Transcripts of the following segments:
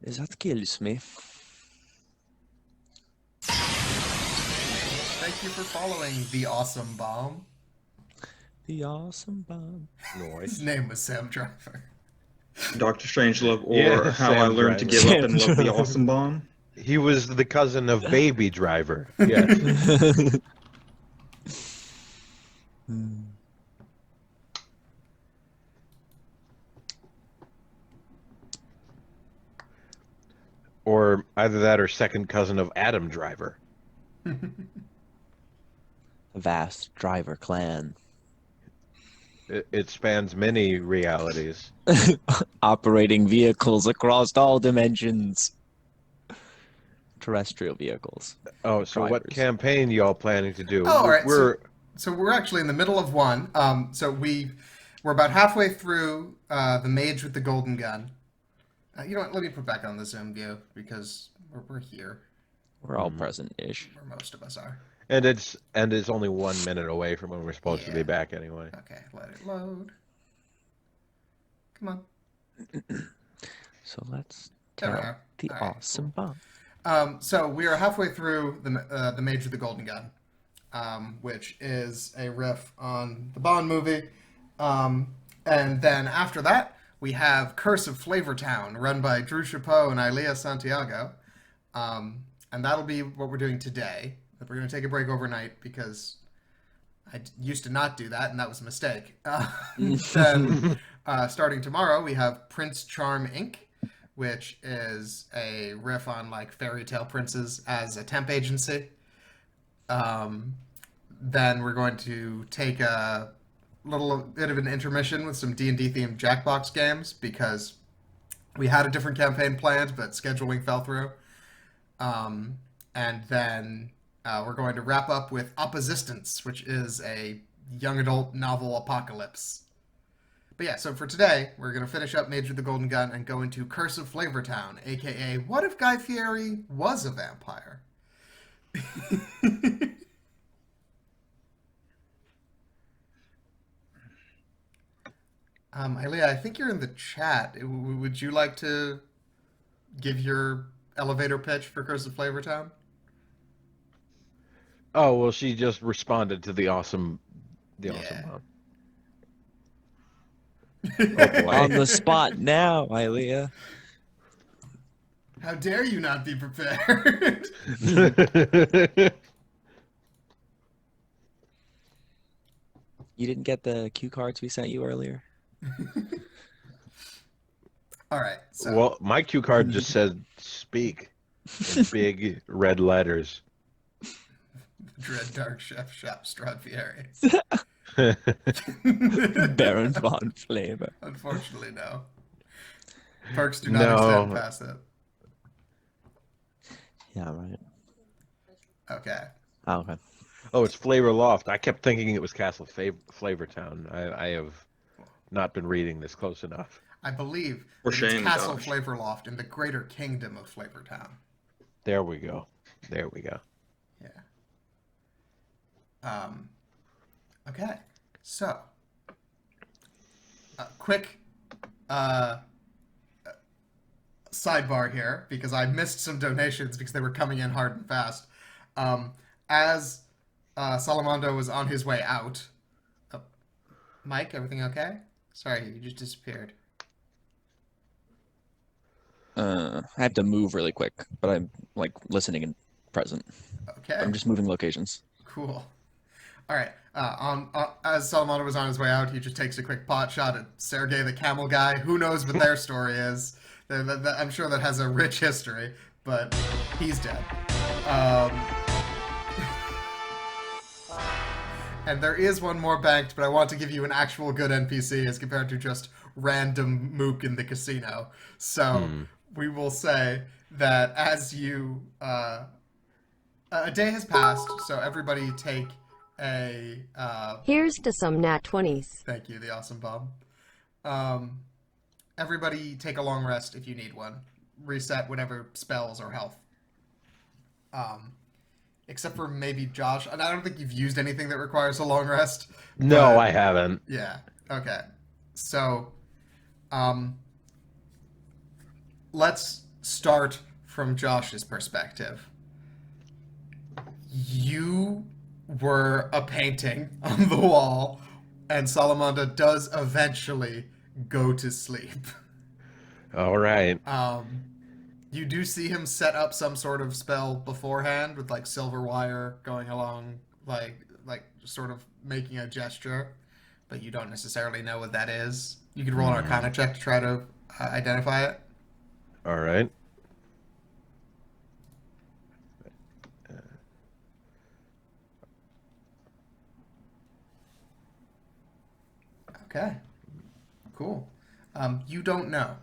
That kills me. Thank you for following the awesome bomb. The awesome bomb. His name was Sam Driver. Dr. Strangelove, or Yeah, How I Sam Learned to Driver. Give Up and Love the Sam Awesome Bomb. He was the cousin of Baby Driver. Yes. Or either that or second cousin of Adam Driver. Vast driver clan. It spans many realities. Operating vehicles across all dimensions. Terrestrial vehicles. Oh, so what Drivers. campaign y'all planning to do? Oh, all right. We're So we're actually in the middle of one. So we're about halfway through the Mage with the golden gun. You know what? Let me put back on the Zoom view because we're here. We're all present-ish. Where most of us are. and it's only 1 minute away from when we're supposed to be Yeah. back anyway. Okay, let it load. Come on. So let's There we tell are. the All right, awesome bomb. So we are halfway through the Mage with the Golden Gun, which is a riff on the Bond movie, and then after that we have Curse of Flavortown, run by Drew Chapeau and Ilea Santiago, and that'll be what we're doing today. But we're going to take a break overnight because I used to not do that, and that was a mistake. Then starting tomorrow we have Prince Charm Inc., which is a riff on like fairy tale princes as a temp agency. Then we're going to take a little bit of an intermission with some D&D themed Jackbox games because we had a different campaign planned, but scheduling fell through. And then we're going to wrap up with Opposistance, which is a young adult novel apocalypse. But yeah, so for today, we're going to finish up Mage with the Golden Gun and go into Curse of Flavortown, aka What If Guy Fieri Was a Vampire? Ilea, I think you're in the chat. Would you like to give your elevator pitch for Curse of Flavortown? Oh, well, she just responded to the awesome Yeah. bomb. Oh, boy. On the spot now, Ilea. How dare you not be prepared? You didn't get the cue cards we sent you earlier? All right. So Well, my cue card just said "speak" in big red letters. Dread Dark Chef Shop Stradfieri. Baron von Flavor. Unfortunately, no. Perks do not No. extend past it. Yeah, right. Okay. Oh, okay. Oh, it's Flavor Loft. I kept thinking it was Castle Flavortown. I have not been reading this close enough. I believe For that it's shame, Castle Josh. Flavorloft in the greater kingdom of Flavortown. There we go. There we go. Yeah. Okay. So, quick sidebar here because I missed some donations because they were coming in hard and fast. As Salamanda was on his way out. Oh, Mike, everything okay? Sorry, you just disappeared. I have to move really quick, but I'm like listening and present. Okay. I'm just moving locations. Cool. All right. As Salamanda was on his way out, he just takes a quick pot shot at Sergey the Camel Guy. Who knows what their story is? I'm sure that has a rich history, but he's dead. And there is one more banked, but I want to give you an actual good NPC as compared to just random mook in the casino. So we will say that as you... a day has passed, so everybody take a... Here's to some nat 20s. Thank you, the awesome bomb. Everybody take a long rest if you need one. Reset whatever spells or health. Except for maybe Josh. And I don't think you've used anything that requires a long rest. No, but- I haven't. Yeah. Okay. So, let's start from Josh's perspective. You were a painting on the wall, and Salamanda does eventually go to sleep. All right. You do see him set up some sort of spell beforehand with like silver wire going along, like sort of making a gesture, but you don't necessarily know what that is. You could roll an Arcana check to try to identify it. All right. Okay, cool. You don't know.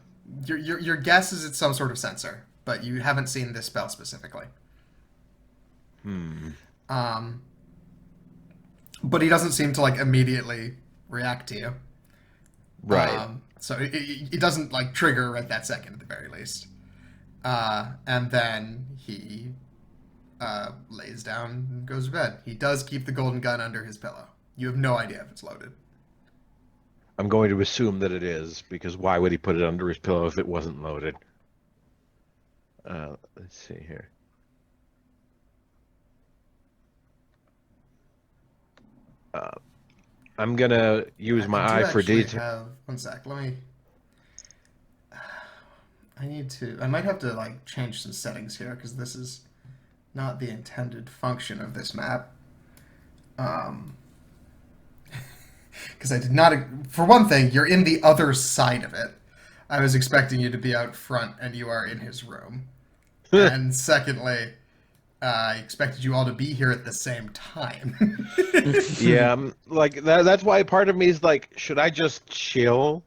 Your guess is it's some sort of sensor, but you haven't seen this spell specifically. But he doesn't seem to like immediately react to you. Right. So it doesn't like trigger right that second at the very least. And then he lays down and goes to bed. He does keep the golden gun under his pillow. You have no idea if it's loaded. I'm going to assume that it is, because why would he put it under his pillow if it wasn't loaded? Let's see here. I'm gonna use my eye for detail. One sec. Let me. I might have to like change some settings here because this is not the intended function of this map. Because I did not. For one thing, you're in the other side of it. I was expecting you to be out front, and you are in his room. And secondly, I expected you all to be here at the same time. Yeah, like that's why part of me is like, should I just chill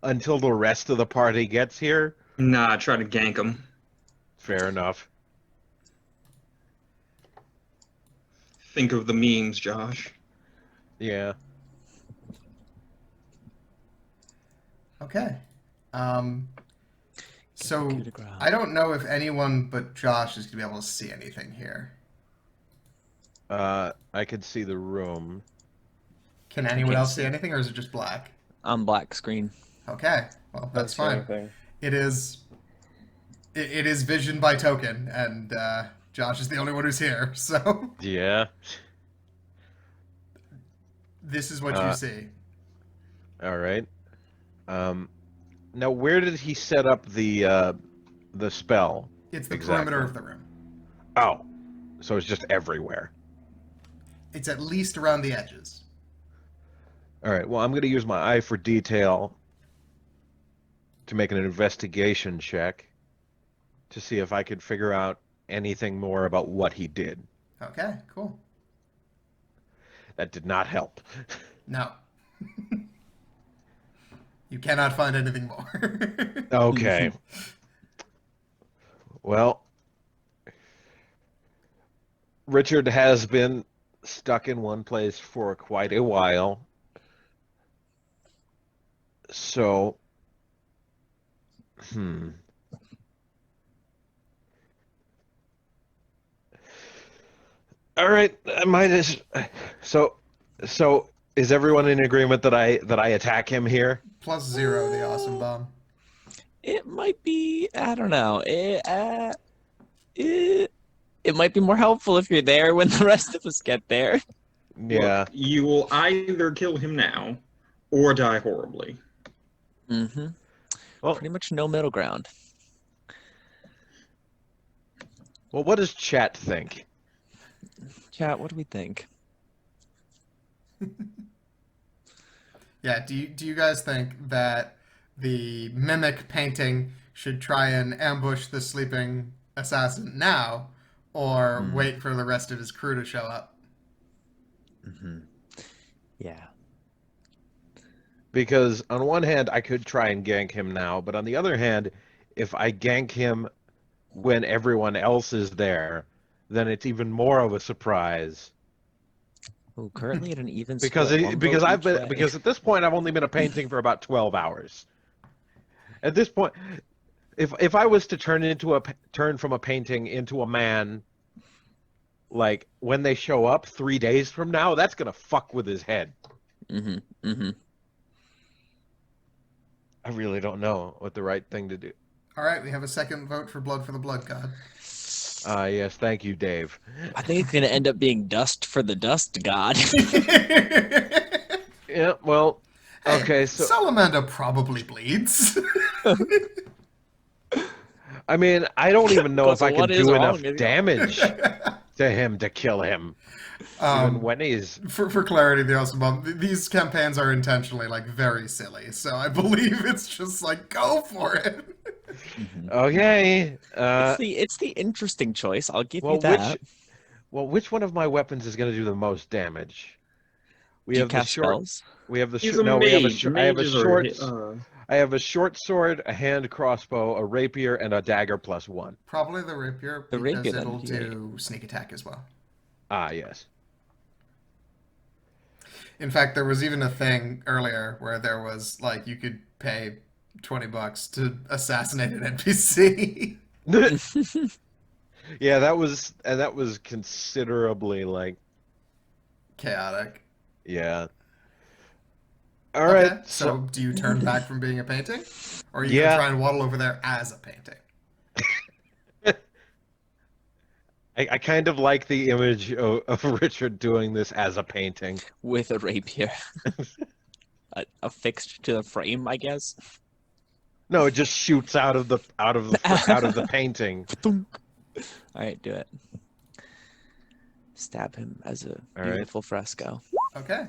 until the rest of the party gets here? Nah, try to gank him. Fair enough. Think of the memes, Josh. Yeah. Okay. So I don't know if anyone but Josh is going to be able to see anything here. I could see the room. Can anyone can't else see see. anything, or is it just black? I'm black screen. Okay, well that's fine. Anything. It is vision by token, and Josh is the only one who's here. So Yeah. this is what you see. All right. Now, where did he set up the spell? It's the exactly. perimeter of the room. Oh, so it's just everywhere. It's at least around the edges. All right. Well, I'm going to use my eye for detail to make an investigation check to see if I could figure out anything more about what he did. Okay, cool. That did not help. No. You cannot find anything more. Okay. Well, Richard has been stuck in one place for quite a while. So, all right, I might as so is everyone in agreement that I attack him here? +0, the awesome bomb. It might be, I don't know. It might be more helpful if you're there when the rest of us get there. Yeah. Look, you will either kill him now or die horribly. Mm-hmm. Well, Pretty much no middle ground. well, what does chat think? Chat, what do we think? Yeah, do you guys think that the mimic painting should try and ambush the sleeping assassin now, or wait for the rest of his crew to show up? Mm-hmm. Yeah. Because on one hand, I could try and gank him now, but on the other hand, if I gank him when everyone else is there, then it's even more of a surprise. Oh, currently at an even Because split, one because vote I've each been way. because at this point I've only been a painting for about 12 hours. At this point, if I was to turn from a painting into a man, like when they show up 3 days from now, that's gonna fuck with his head. Mm-hmm. Mm-hmm. I really don't know what the right thing to do. All right, we have a second vote for Blood for the Blood God. Yes, thank you, Dave. I think it's gonna end up being dust for the dust god. Yeah, well, Hey, okay, so Salamanda probably bleeds. I mean, I don't even know if So I can what is do wrong enough with you? damage to him to kill him, even um, when he's for clarity, the Awesome Bomb, these campaigns are intentionally like very silly, so I believe it's just like go for it. Mhm. okay. It's the interesting choice. I'll give you Well, that. which one of my weapons is going to do the most damage? We Do you have the cast short. spells? We have the He's short. a No, we have a mage. short. I have a Mages are short. uh, I have a short sword, a hand crossbow, a rapier, and a dagger +1. Probably the rapier The because rapier, then, it'll yeah. do sneak attack as well. Ah, yes. In fact, there was even a thing earlier where there was like you could pay $20 to assassinate an NPC. Yeah, that was considerably like, Chaotic. yeah. All Okay, right, so do you turn back from being a painting? Or are you going to yeah, try and waddle over there as a painting? I kind of like the image of Richard doing this as a painting. With a rapier. Affixed to the frame, I guess. No, it just shoots out of the painting. Alright, do it. Stab him as a All right. beautiful fresco. Okay.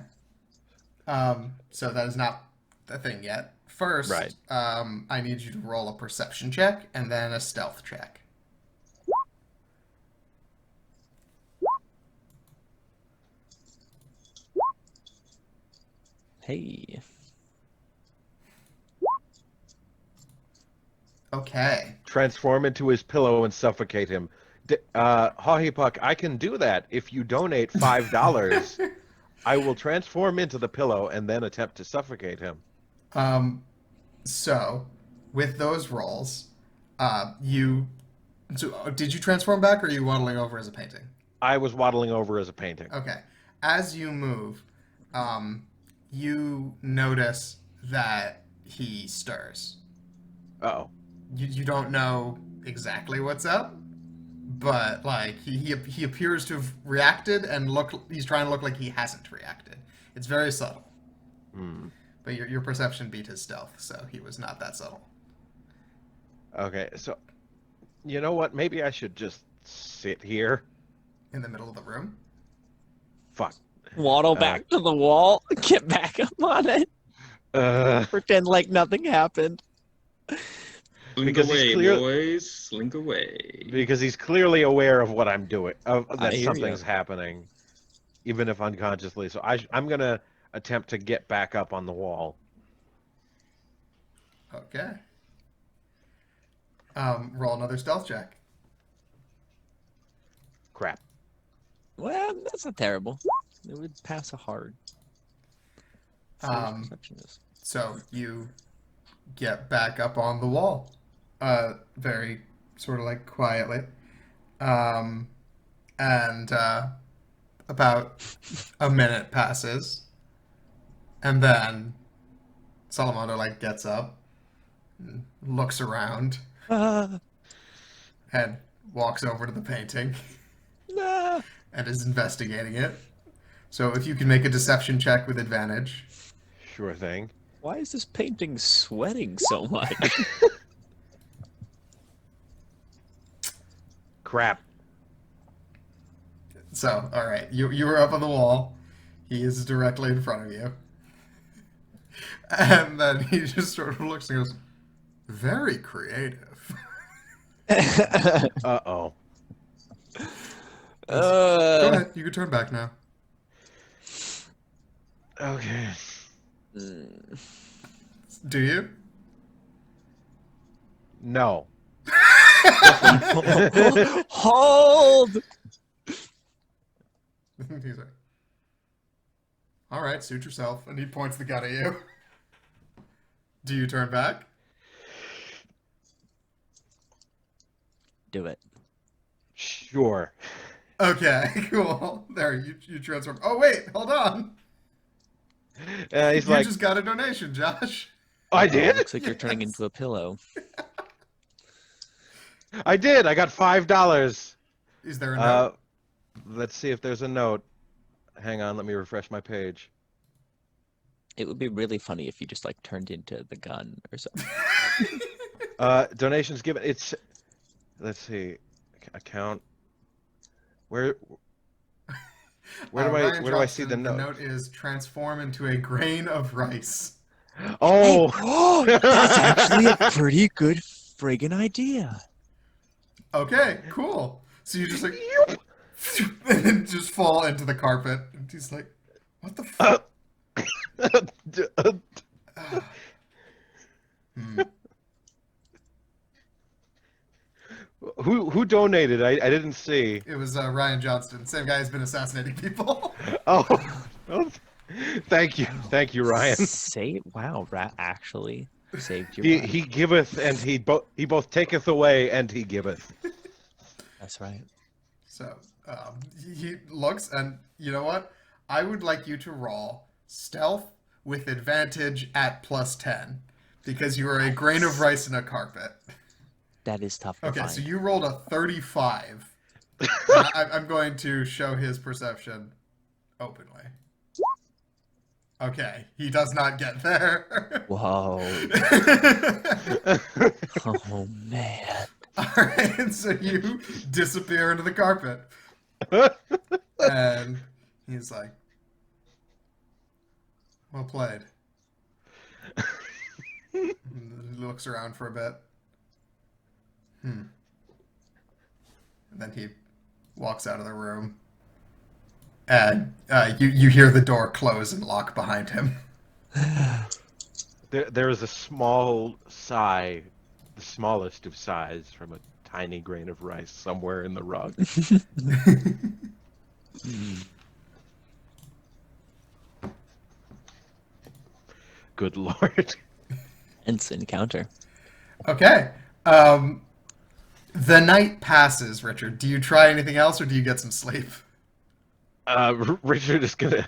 So that is not a thing yet. First, Right. I need you to roll a perception check and then a stealth check. Hey. Okay. Transform into his pillow and suffocate him. Haughey Puck, I can do that if you donate $5. I will transform into the pillow and then attempt to suffocate him. So with those rolls, did you transform back or are you waddling over as a painting? I was waddling over as a painting. Okay. As you move, you notice that he stirs. Uh-oh. You don't know exactly what's up, but like he appears to have reacted and he's trying to look like he hasn't reacted. It's very subtle. Hmm. But your perception beat his stealth, so he was not that subtle. Okay, so you know what? Maybe I should just sit here. In the middle of the room? Fuck. Waddle back to the wall. Get back up on it. Uh, Pretend like nothing happened. slink Because he's away, clear- boys. Slink away. because he's clearly aware of what I'm doing, I that hear something's ya. happening, even if unconsciously. So I'm gonna attempt to get back up on the wall. Okay. Roll another stealth check. Crap. Well, that's not terrible. It would pass a hard. Perception is. So you get back up on the wall, very sort of like quietly, and about a minute passes, and then Salamanda like gets up, and looks around, Ah, and walks over to the painting ah. and is investigating it. So if you can make a deception check with advantage. Sure thing. Why is this painting sweating so much? Crap. So, all right, you were up on the wall. He is directly in front of you. And then he just sort of looks and goes, very creative. Uh-oh. Go ahead, you can turn back now. Okay. Do you? No. Hold! He's like, all right, suit yourself. And he points the gun at you. Do you turn back? Do it. Sure. Okay, cool. There, you transform. Oh, wait, hold on. He's You like, just got a donation, Josh. I Oh, did? looks like you're turning Yes. into a pillow. I did. I got $5. Is there a note? Let's see if there's a note. Hang on, let me refresh my page. It would be really funny if you just like turned into the gun or something. Donations given. It's. Let's see. Account. Where do Ryan I see Johnston, the note? The note is transform into a grain of rice. Oh, That's actually a pretty good friggin' idea. Okay, cool. So you just like, and then just fall into the carpet. And he's like, what the fuck? Who donated? I didn't see. It was Ryan Johnston, same guy who's been assassinating people. Oh, thank you, Ryan. Wow, Rat actually saved your He life. he giveth and he both taketh away and he giveth. That's right. So he looks, and you know what? I would like you to roll stealth with advantage at +10 because you are a grain of rice in a carpet. That is tough to Okay, find. so you rolled a 35. I'm going to show his perception openly. Okay, he does not get there. Whoa. Oh man. Alright, so you disappear into the carpet. And he's like, well played. He looks around for a bit. And then he walks out of the room. And you hear the door close and lock behind him. There is a small sigh, the smallest of sighs, from a tiny grain of rice somewhere in the rug. Good lord. Intense encounter. Okay. The night passes, Richard. Do you try anything else or do you get some sleep? Richard is gonna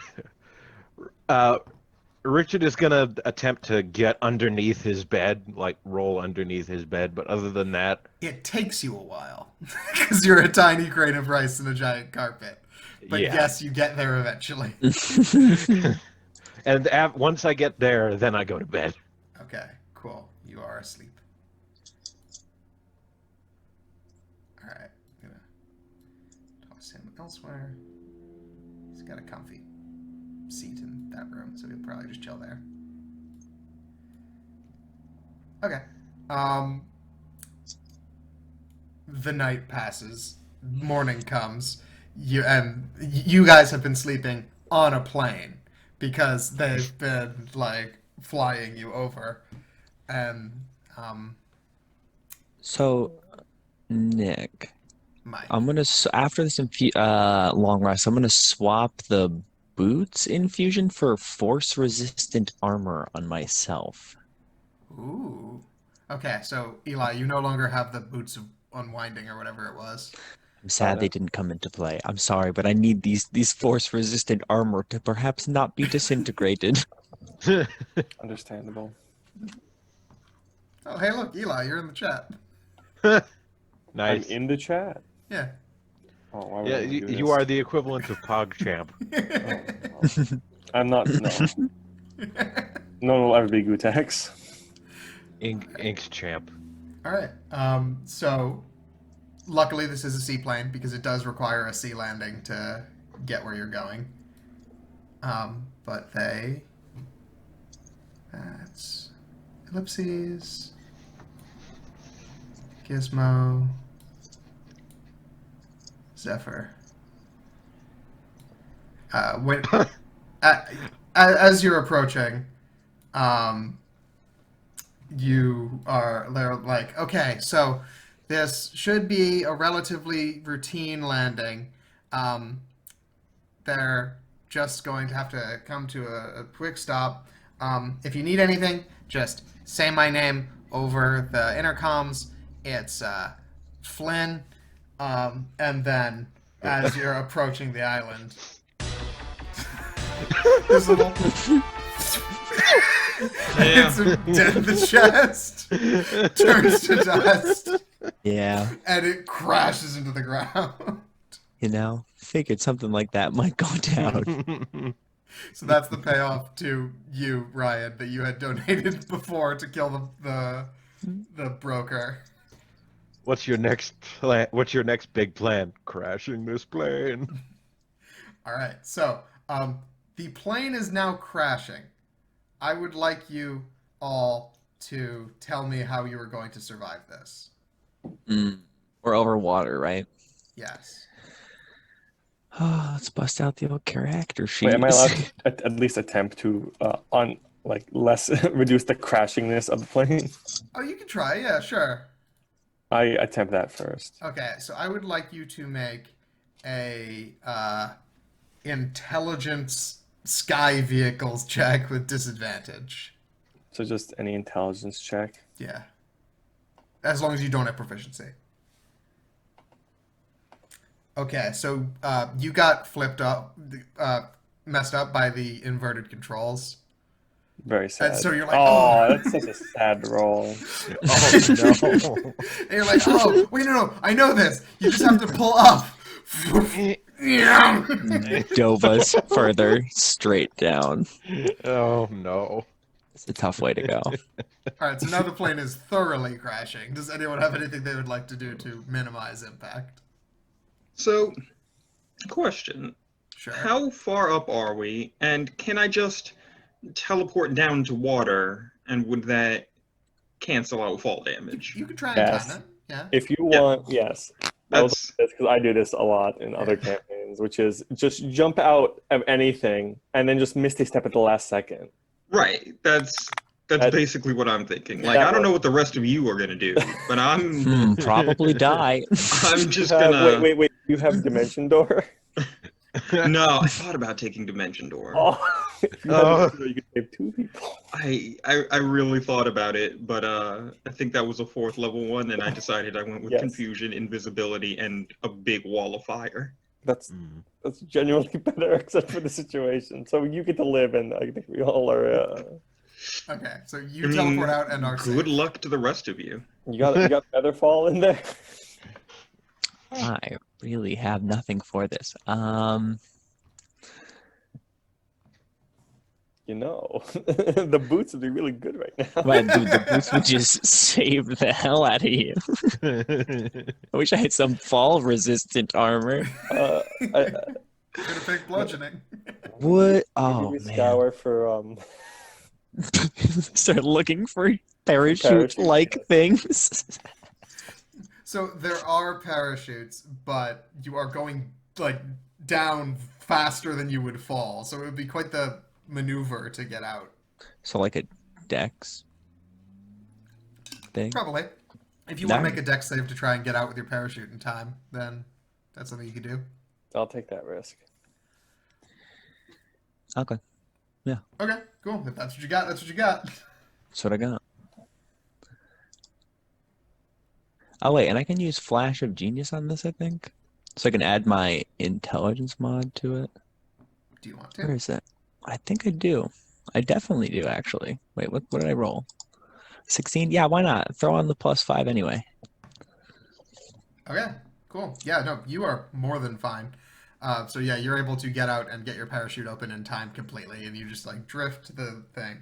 attempt to get underneath his bed, like roll underneath his bed, but other than that, It takes you a while because you're a tiny grain of rice in a giant carpet. But Yeah. yes, you get there eventually. and once I get there, then I go to bed. Okay, cool. You are asleep. Alright, I'm gonna toss him elsewhere. He's got a comfy seat in that room, so he'll probably just chill there. Okay. The night passes. Morning comes. You guys have been sleeping on a plane because they've been like flying you over. And So, Nick, Mike. I'm gonna after this long rest, I'm gonna swap the boots infusion for force-resistant armor on myself. Ooh. Okay, so Eli, you no longer have the boots of unwinding or whatever it was. I'm sad they didn't come into play. I'm sorry, but I need these force-resistant armor to perhaps not be disintegrated. Understandable. Oh, hey, look, Eli, you're in the chat. Nice. I'm in the chat. Yeah. Oh, why would Yeah, I do you this? are the equivalent of PogChamp. Oh, well. I'm not. No. No one will ever be Gutex. Ink's champ. All right. So, luckily, this is a seaplane because it does require a sea landing to get where you're going. But that's Ellipsis, Gizmo, Zephyr. As you're approaching, they're like, okay, so this should be a relatively routine landing. They're just going to have to come to a quick stop. If you need anything, just say my name over the intercoms. It's Flynn. And then as you're approaching the island, this little hits him dead in the chest, turns to dust. Yeah, and it crashes into the ground. figured something like that might go down. So that's the payoff to you, Ryan, that you had donated before to kill the broker. What's your next plan? What's your next big plan? Crashing this plane. All right. So the plane is now crashing. I would like you all to tell me how you are going to survive this. We're over water, right? Yes. Oh, let's bust out the old character sheet. Wait, am I allowed to at least attempt to less reduce the crashingness of the plane? Oh, you can try. Yeah, sure. I attempt that first. Okay, so I would like you to make a intelligence sky vehicles check with disadvantage. So just any intelligence check. Yeah. As long as you don't have proficiency. Okay, so you got flipped up, messed up by the inverted controls. Very sad. And so you're like, oh, that's such a sad roll. Oh no. And you're like, oh, wait, no, I know this. You just have to pull up. Dove us further straight down. Oh no. It's a tough way to go. All right, so now the plane is thoroughly crashing. Does anyone have anything they would like to do to minimize impact? So, question. Sure. How far up are we? And can I just teleport down to water? And would that cancel out fall damage? You could try and Yes. time it. Yeah. If you want, yes. I would That's because I do this a lot in other campaigns, which is just jump out of anything and then just misty step at the last second. right. That's That- basically what I'm thinking. Like, that I don't know one. what the rest of you are gonna do, but I'm Probably die. I'm just gonna. Wait. You have Dimension Door? No, I thought about taking Dimension Door. Oh, if you have Dimension Door, you could save 2 people. I really thought about it, but I think that was a 4th level one, and I decided I went with Yes. confusion, invisibility, and a big wall of fire. That's genuinely better, except for the situation. So you get to live, and I think we all are. Okay, so you teleport out and are Good safe. luck to the rest of you. You got Featherfall in there. I really have nothing for this. You know, the boots would be really good right now. But dude, the boots would just save the hell out of you. I wish I had some fall resistant armor. Could have picked bludgeoning. What? Oh, Oh man. man. Scour for Start looking for parachute-like things. So there are parachutes, but you are going like down faster than you would fall. So it would be quite the maneuver to get out. So like a dex thing. Probably. If you want to make a dex save to try and get out with your parachute in time, then that's something you could do. I'll take that risk. Okay, Okay, cool. If that's what you got, that's what you got. that's what I got. Oh wait, and I can use Flash of Genius on this, I think. So I can add my intelligence mod to it. Do you want Where to? is it? I think I do. I definitely do, actually. Wait, what did I roll? 16? Yeah, why not? Throw on the +5 anyway. Okay, cool. Yeah, no, you are more than fine. So yeah, you're able to get out and get your parachute open in time completely, and you just like drift the thing.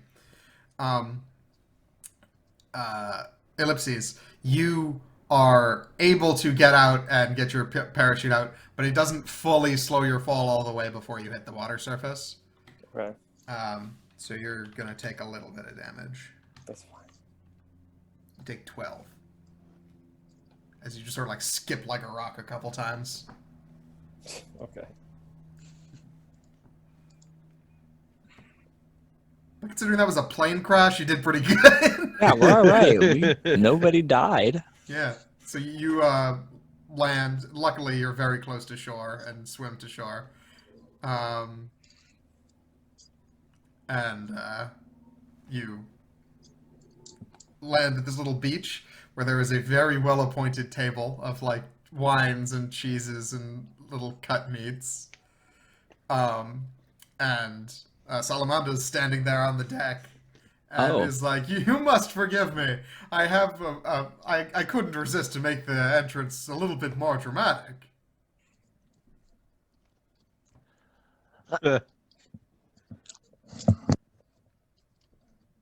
Ellipses, you are able to get out and get your parachute out, but it doesn't fully slow your fall all the way before you hit the water surface. Right. So you're gonna take a little bit of damage. That's fine. You take 12 as you just sort of like skip like a rock a couple times. Okay. But considering that was a plane crash, you did pretty good. Yeah, we're all right. Nobody died. Yeah. So you land. Luckily, you're very close to shore and swim to shore. And you land at this little beach where there is a very well-appointed table of like wines and cheeses and little cut meats. And Salamanda is standing there on the deck, and Oh. is like, "You must forgive me. I couldn't resist to make the entrance a little bit more dramatic."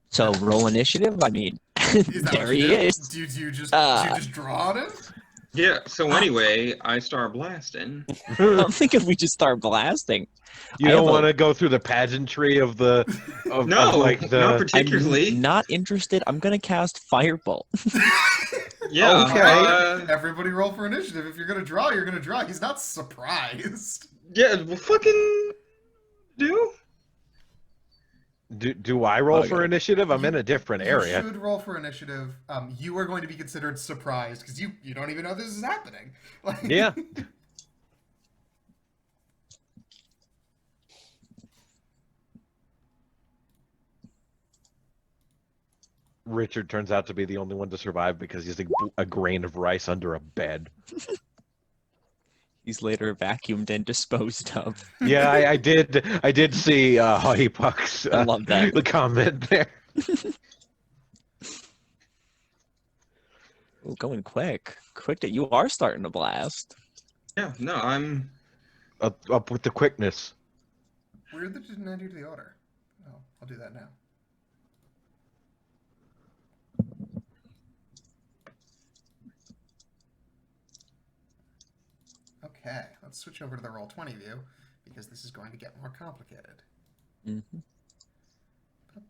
So roll initiative. I mean, Is that there what you he do? is. Do you just Uh, draw on him? Yeah, so anyway, I start blasting. I'm thinking we just start blasting. You I don't have a- want to go through the pageantry of the of No, like not the I'm particularly. not interested. I'm gonna cast Firebolt. Yeah, Okay. Everybody roll for initiative. If you're gonna draw, you're gonna draw. He's not surprised. yeah, well, fucking do. do I roll Okay. for initiative? I'm in a different area. You should roll for initiative. You are going to be considered surprised because you don't even know this is happening. Like, Yeah. Richard turns out to be the only one to survive because he's a grain of rice under a bed. He's later vacuumed and disposed of. Yeah, I did see Hottie Puck's I love that. the comment there. Ooh, going quick. You are starting to blast. Yeah, no, I'm. Up with the quickness. Weird that didn't add you to the order. Oh, I'll do that now. Okay, let's switch over to the Roll20 view because this is going to get more complicated. Mm-hmm.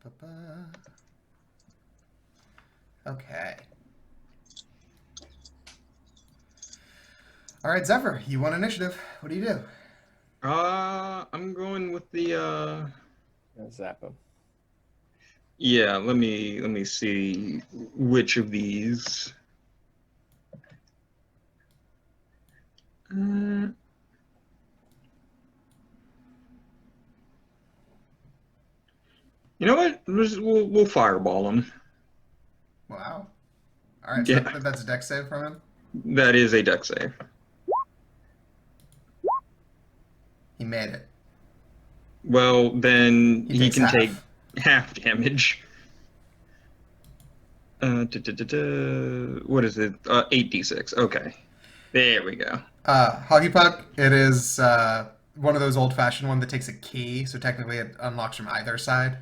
Ba-ba-ba. Okay. All right, Zephyr, you want initiative. What do you do? I'm going with the. Zap him. Yeah, let me see which of these. You know what? We'll fireball him. Wow. All right, Yeah. so that's a dex save from him. That is a dex save. He made it. Well, then He he takes can half. take half damage. What is it? 8d6. Okay. There we go. Hockey Puck, it is one of those old-fashioned one that takes a key, so technically it unlocks from either side.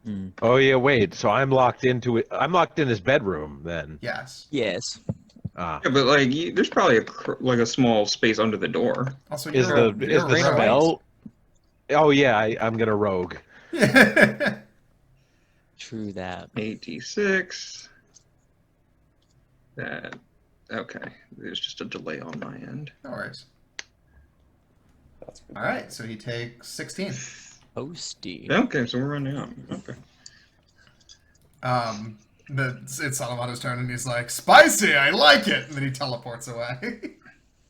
Mm. Oh yeah, wait. So I'm locked into it. I'm locked in his bedroom then. Yes. Yes. Ah. Yeah, but like, there's probably a small space under the door. Also, Is you're the you're a rogue. spell? Oh yeah, I'm gonna rogue. True that. 8d6. That. Okay. There's just a delay on my end. No worries. That's good. All right, so he takes 16. Posty. Okay, so we're running out. Okay. It's Salamanda's turn, and he's like, "Spicy, I like it," and then he teleports away.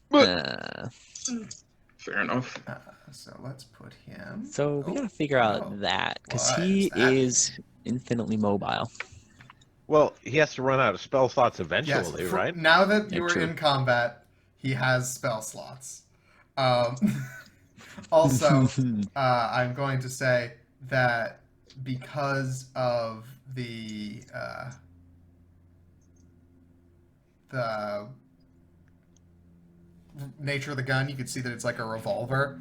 Fair enough. So let's put him. So we Oh, gotta figure out no. that because What he does that is infinitely mobile. Well, he has to run out of spell slots Yes, eventually, right? now that Yeah, you are true. in combat, he has spell slots. Also, I'm going to say that because of the nature of the gun, you can see that it's like a revolver.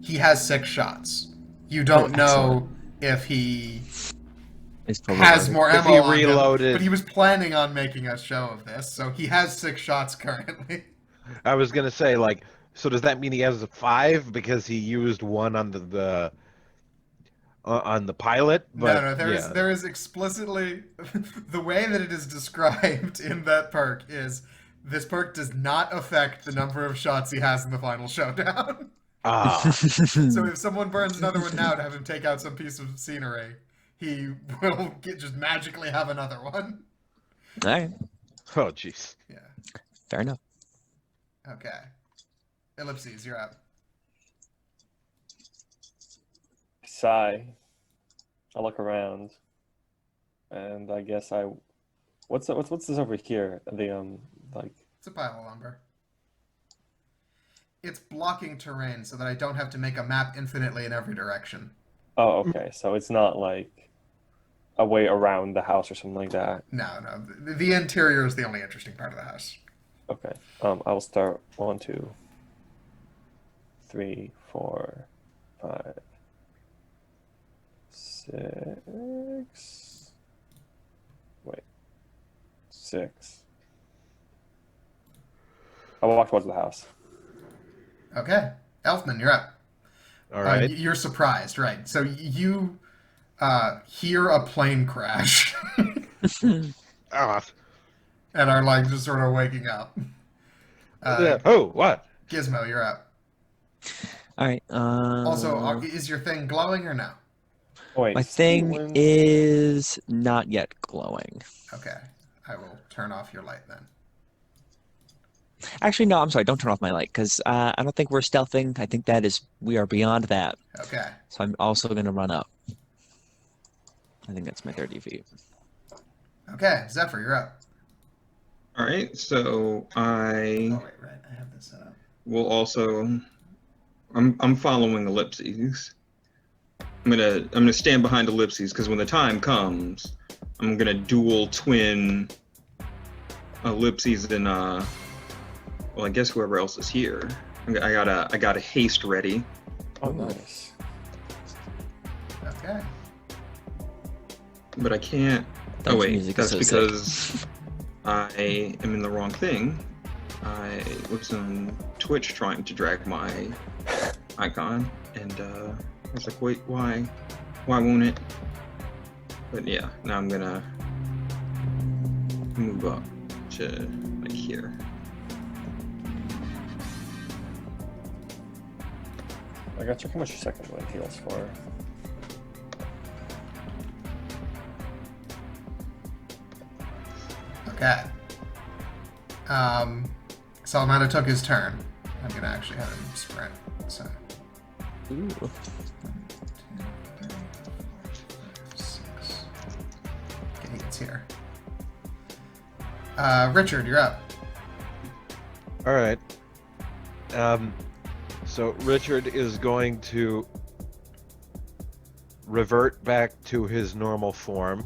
He has 6 shots. You don't know if he It's probably has more If ammo he on him, reloaded- but he was planning on making a show of this, so he has 6 shots currently. I was gonna say, like, so does that mean he has 5 because he used one on on the pilot? But No, there is explicitly the way that it is described in that perk is this perk does not affect the number of shots he has in the final showdown. Ah, So if someone burns another one now to have him take out some piece of scenery, he will just magically have another one. All right. oh jeez. Yeah. Fair enough. Okay. Ellipses, you're up. Sigh. I look around, and I guess what's this over here? The like. It's a pile of lumber. It's blocking terrain so that I don't have to make a map infinitely in every direction. Oh, okay. So it's not like a way around the house or something like that? No. The interior is the only interesting part of the house. Okay. I will start 1, 2, 3, 4, 5, 6. Wait. 6. I will walk towards the house. Okay. Elfman, you're up. All right. You're surprised, right? So you hear a plane crash Ah, and are like just sort of waking up. oh, what? Gizmo, you're up. All right. Also, is your thing glowing or no? Oh, wait. My thing Steven- is not yet glowing. Okay. I will turn off your light then. Actually, no, I'm sorry. Don't turn off my light because I don't think we're stealthing. I think we are beyond that. Okay. So I'm also going to run up. I think that's my 30 feet. Okay. Zephyr, you're up. All right, so I Oh, wait, right. I have this set up. will also. I'm following Ellipses. I'm gonna stand behind Ellipses because when the time comes, I'm gonna dual twin Ellipses and well, I guess whoever else is here. I got a haste ready. Oh, nice. Okay. But I can't. That Oh wait, music is that's so sick. because I am in the wrong thing. I was on Twitch trying to drag my icon, and I was like, wait, why won't it? But yeah, now I'm gonna move up to like here. I got you. How much your second wind heals for? Okay. Salamanda took his turn. I'm gonna actually have him sprint. So. Ooh. 1, 2, 3, 4, 5, 6. Okay, he gets here. Richard, you're up. All right. So Richard is going to revert back to his normal form.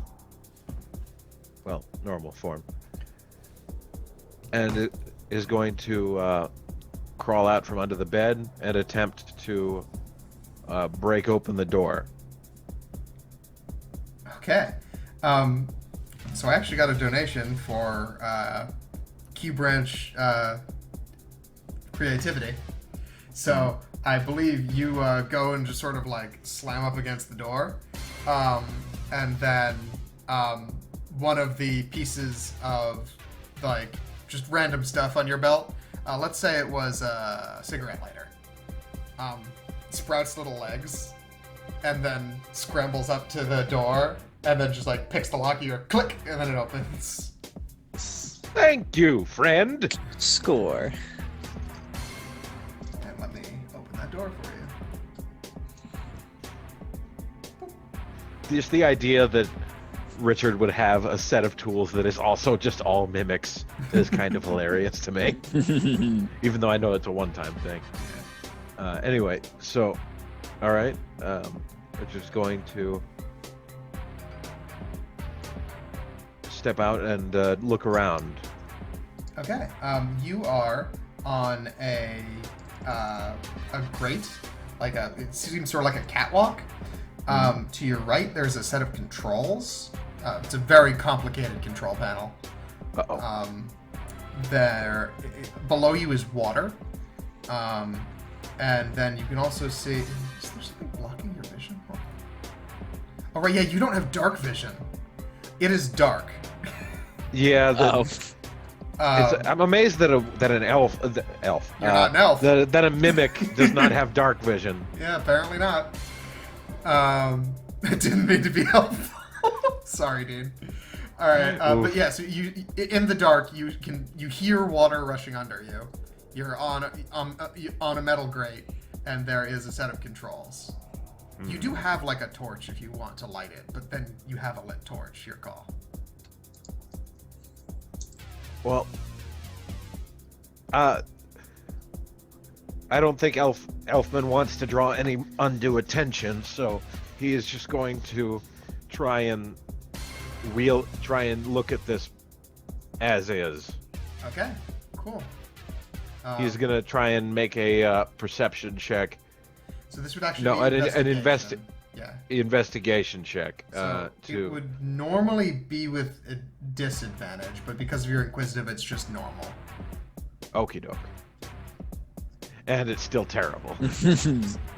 Well, normal form. And it is going to crawl out from under the bed and attempt to break open the door. Okay. So I actually got a donation for Q Branch creativity. So I believe you go and just sort of like slam up against the door, and then one of the pieces of like just random stuff on your belt, let's say it was a cigarette lighter, sprouts little legs, and then scrambles up to the door, and then just like picks the lock, you click, and then it opens. Thank you, friend. Score. And let me open that door for you. Just the idea that Richard would have a set of tools that is also just all mimics is kind of hilarious to me. Even though I know it's a one-time thing. Anyway, so, all right, Richard's going to step out and look around. Okay. You are on a grate, like it seems sort of like a catwalk. To your right, there's a set of controls. It's a very complicated control panel. Uh-oh. Below you is water, and then you can also see. Is there something blocking your vision? Oh right, yeah, you don't have dark vision. It is dark. Yeah, Oh, I'm amazed that an elf, You're not an elf. that a mimic does not have dark vision. Yeah, apparently not. It didn't mean to be helpful. Sorry, dude. All right, but yeah, so you in the dark, you hear water rushing under you. You're on a metal grate, and there is a set of controls. You do have like a torch if you want to light it, but then you have a lit torch. Your call. Well, I don't think Elfman wants to draw any undue attention, so he is just going to try and we'll try and look at this as is. Okay, cool. He's gonna try and make a perception check. So this would actually No, be an investigation. Yeah. investigation check. So to it would normally be with a disadvantage, but because of your inquisitive, it's just normal. okie doke. And it's still terrible.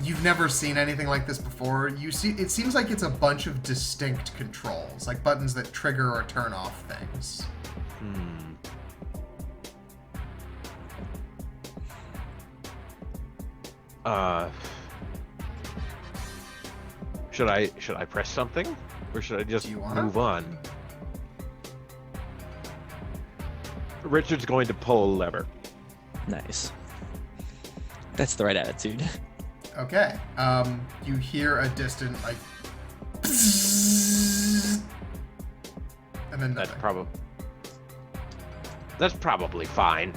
You've never seen anything like this before. You see, it seems like it's a bunch of distinct controls, like buttons that trigger or turn off things. Should I press something, or should I just Do you wanna? move on? Richard's going to pull a lever. Nice. That's the right attitude. Okay. You hear a distant like, and then That's nothing. probably fine.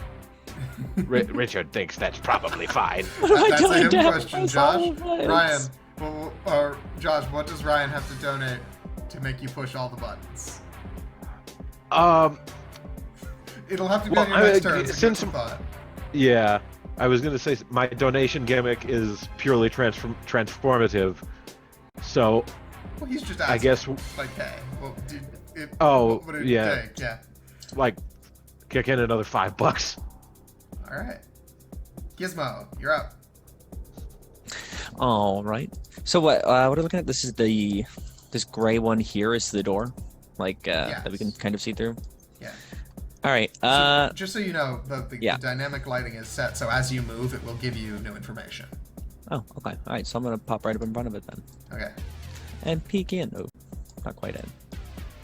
Richard thinks that's probably fine. What am I That's a doing him to question, press Josh. all the buttons? Ryan, or Josh, what does Ryan have to donate to make you push all the buttons? It'll have to be Well, on your next I- turn. So since- give it some thought. Yeah, I was gonna say my donation gimmick is purely transformative. So Well, he's just asking. I guess Like, hey, well, Oh, what did it yeah. take? Yeah. like kick in another $5. All right. Gizmo, you're up. All right. So what are we looking at? This is this gray one here is the door, like that we can Yes. kind of see through. Yeah. All right. So, just so you know, the yeah. dynamic lighting is set, so as you move, it will give you new information. Oh, okay. All right. So I'm gonna pop right up in front of it then, Okay. and peek in. Oh, not quite in.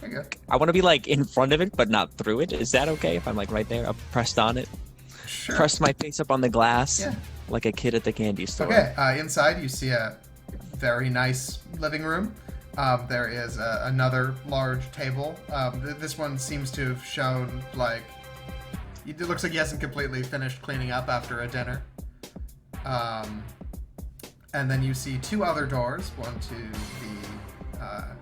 There you go. I want to be like in front of it, but not through it. Is that okay if I'm like right there? I'm pressed on it. Sure. Pressed my face up on the glass, Yeah. like a kid at the candy store. Okay. Inside, you see a very nice living room. There is another large table. This one seems to have shown like it looks like he hasn't completely finished cleaning up after a dinner. And then you see two other doors, one to the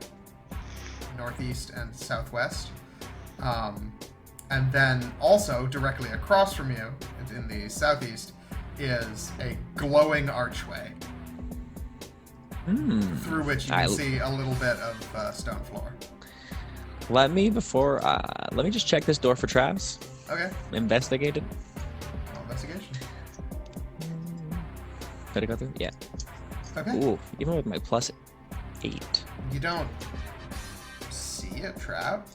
northeast and southwest. And then also directly across from you, in the southeast, is a glowing archway through which you can see a little bit of stone floor. Let me just check this door for traps. Okay. Investigate it. Roll investigation. Did I go through? Yeah. Okay. Ooh, even with my +8. You don't see a trap.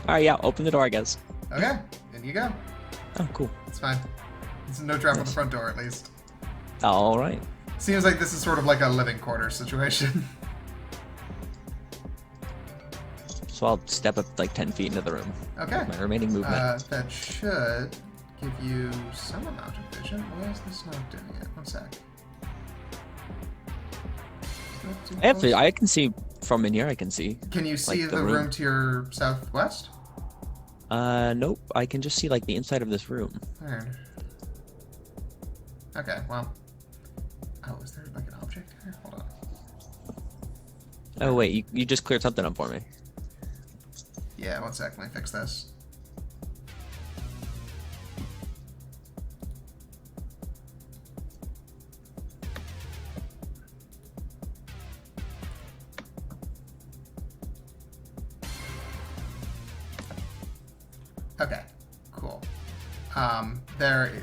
Alright, yeah, open the door, I guess. Okay. In you go. Oh, cool. It's fine. There's no trap on the front door, at least. Alright. Seems like this is sort of like a living quarters situation. So I'll step up like 10 feet into the room. Okay. My remaining movement. That should give you some amount of vision. Why is this not doing it? One sec. Is that too close? I can see from in here, I can see. Can you see like, the the room room. to your southwest? Nope. I can just see like the inside of this room. Weird. Okay, well. Oh, is there like an object here? Hold on. Oh, wait, you just cleared something up for me. Yeah, one sec. Let me fix this. Okay, cool.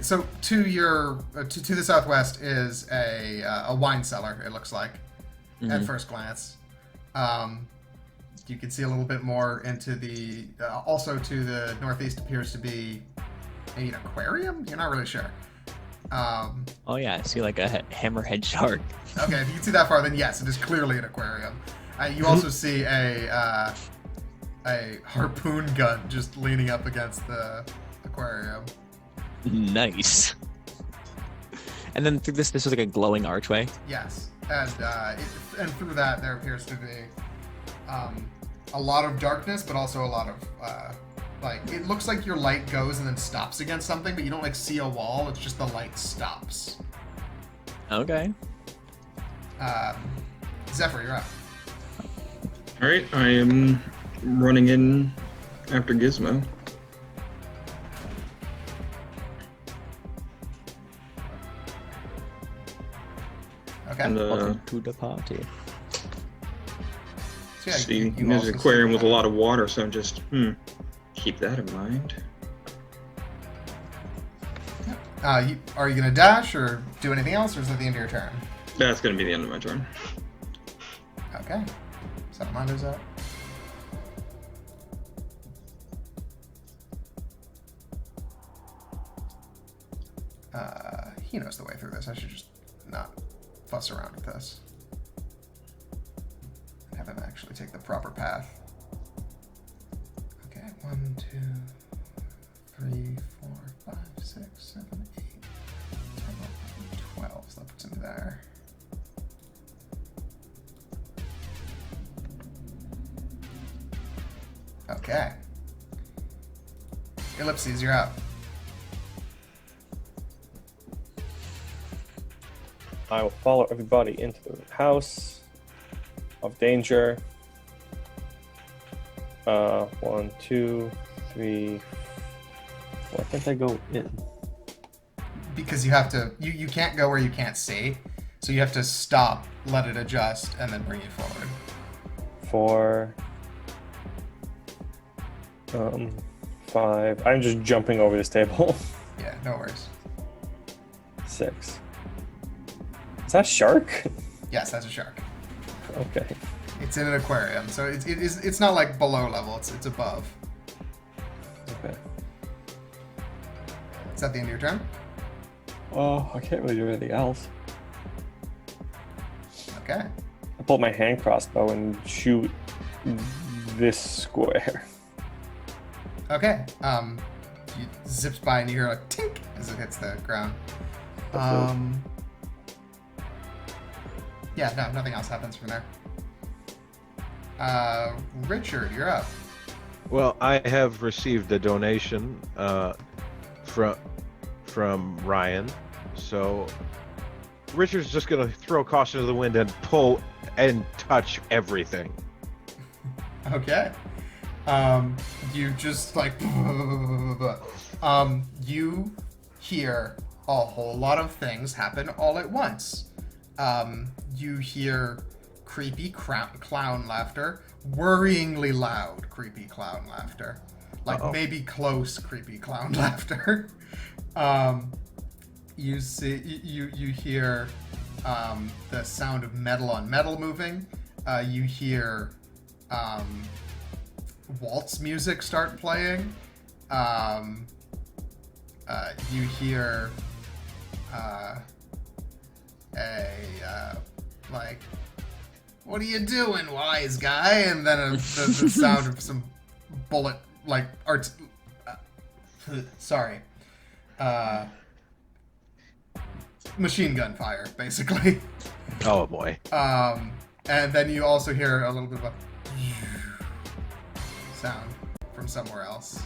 So to your to the southwest is a wine cellar. It looks like at first glance. You can see a little bit more into the. Also to the northeast appears to be maybe an aquarium. You're not really sure. Oh yeah, I see like a hammerhead shark. Okay, if you can see that far, then yes, it is clearly an aquarium. You also see a harpoon gun just leaning up against the aquarium. Nice. And then through this was like a glowing archway. Yes, and through that there appears to be a lot of darkness, but also a lot of like it looks like your light goes and then stops against something, but you don't like see a wall. It's just the light stops. Okay. Zephyr, you're up. All right, I am running in after Gizmo. Okay. And Welcome to the party. So, yeah, see, you there's also an aquarium see with a lot of water, so I'm just keep that in mind. are you gonna dash or do anything else, or is that the end of your turn? That's gonna be the end of my turn. Okay. Salamanda's up. He knows the way through this. I should just not fuss around with this. And have him actually take the proper path. Okay, 1, 2, 3, 4, 5, 6, 7, 8, 10, 11, 12. So that puts him there. Okay. Ellipsis, you're up. I will follow everybody into the house of danger. 1, 2, 3, 4. Why can't I go in? Because you have to, you can't go where you can't see. So you have to stop, let it adjust, and then bring you forward. 4, 5. I'm just jumping over this table. Yeah, no worries. 6. Is that a shark? Yes, that's a shark. Okay. It's in an aquarium, so it's not like below level, it's above. Okay. Is that the end of your turn? Oh, I can't really do anything else. Okay. I pull my hand crossbow and shoot this square. Okay. You zips by and you hear like tink as it hits the ground. Yeah, no, nothing else happens from there. Richard, you're up. Well, I have received a donation from Ryan, so Richard's just gonna throw caution to the wind and pull and touch everything. Okay. You just like you hear a whole lot of things happen all at once. You hear creepy clown laughter, worryingly loud creepy clown laughter, like maybe close creepy clown laughter. You see, you hear the sound of metal on metal moving. You hear waltz music start playing. You hear like, what are you doing, wise guy? And then the sound of some bullet, like, machine gun fire, basically. Oh boy. And then you also hear a little bit of a sound from somewhere else.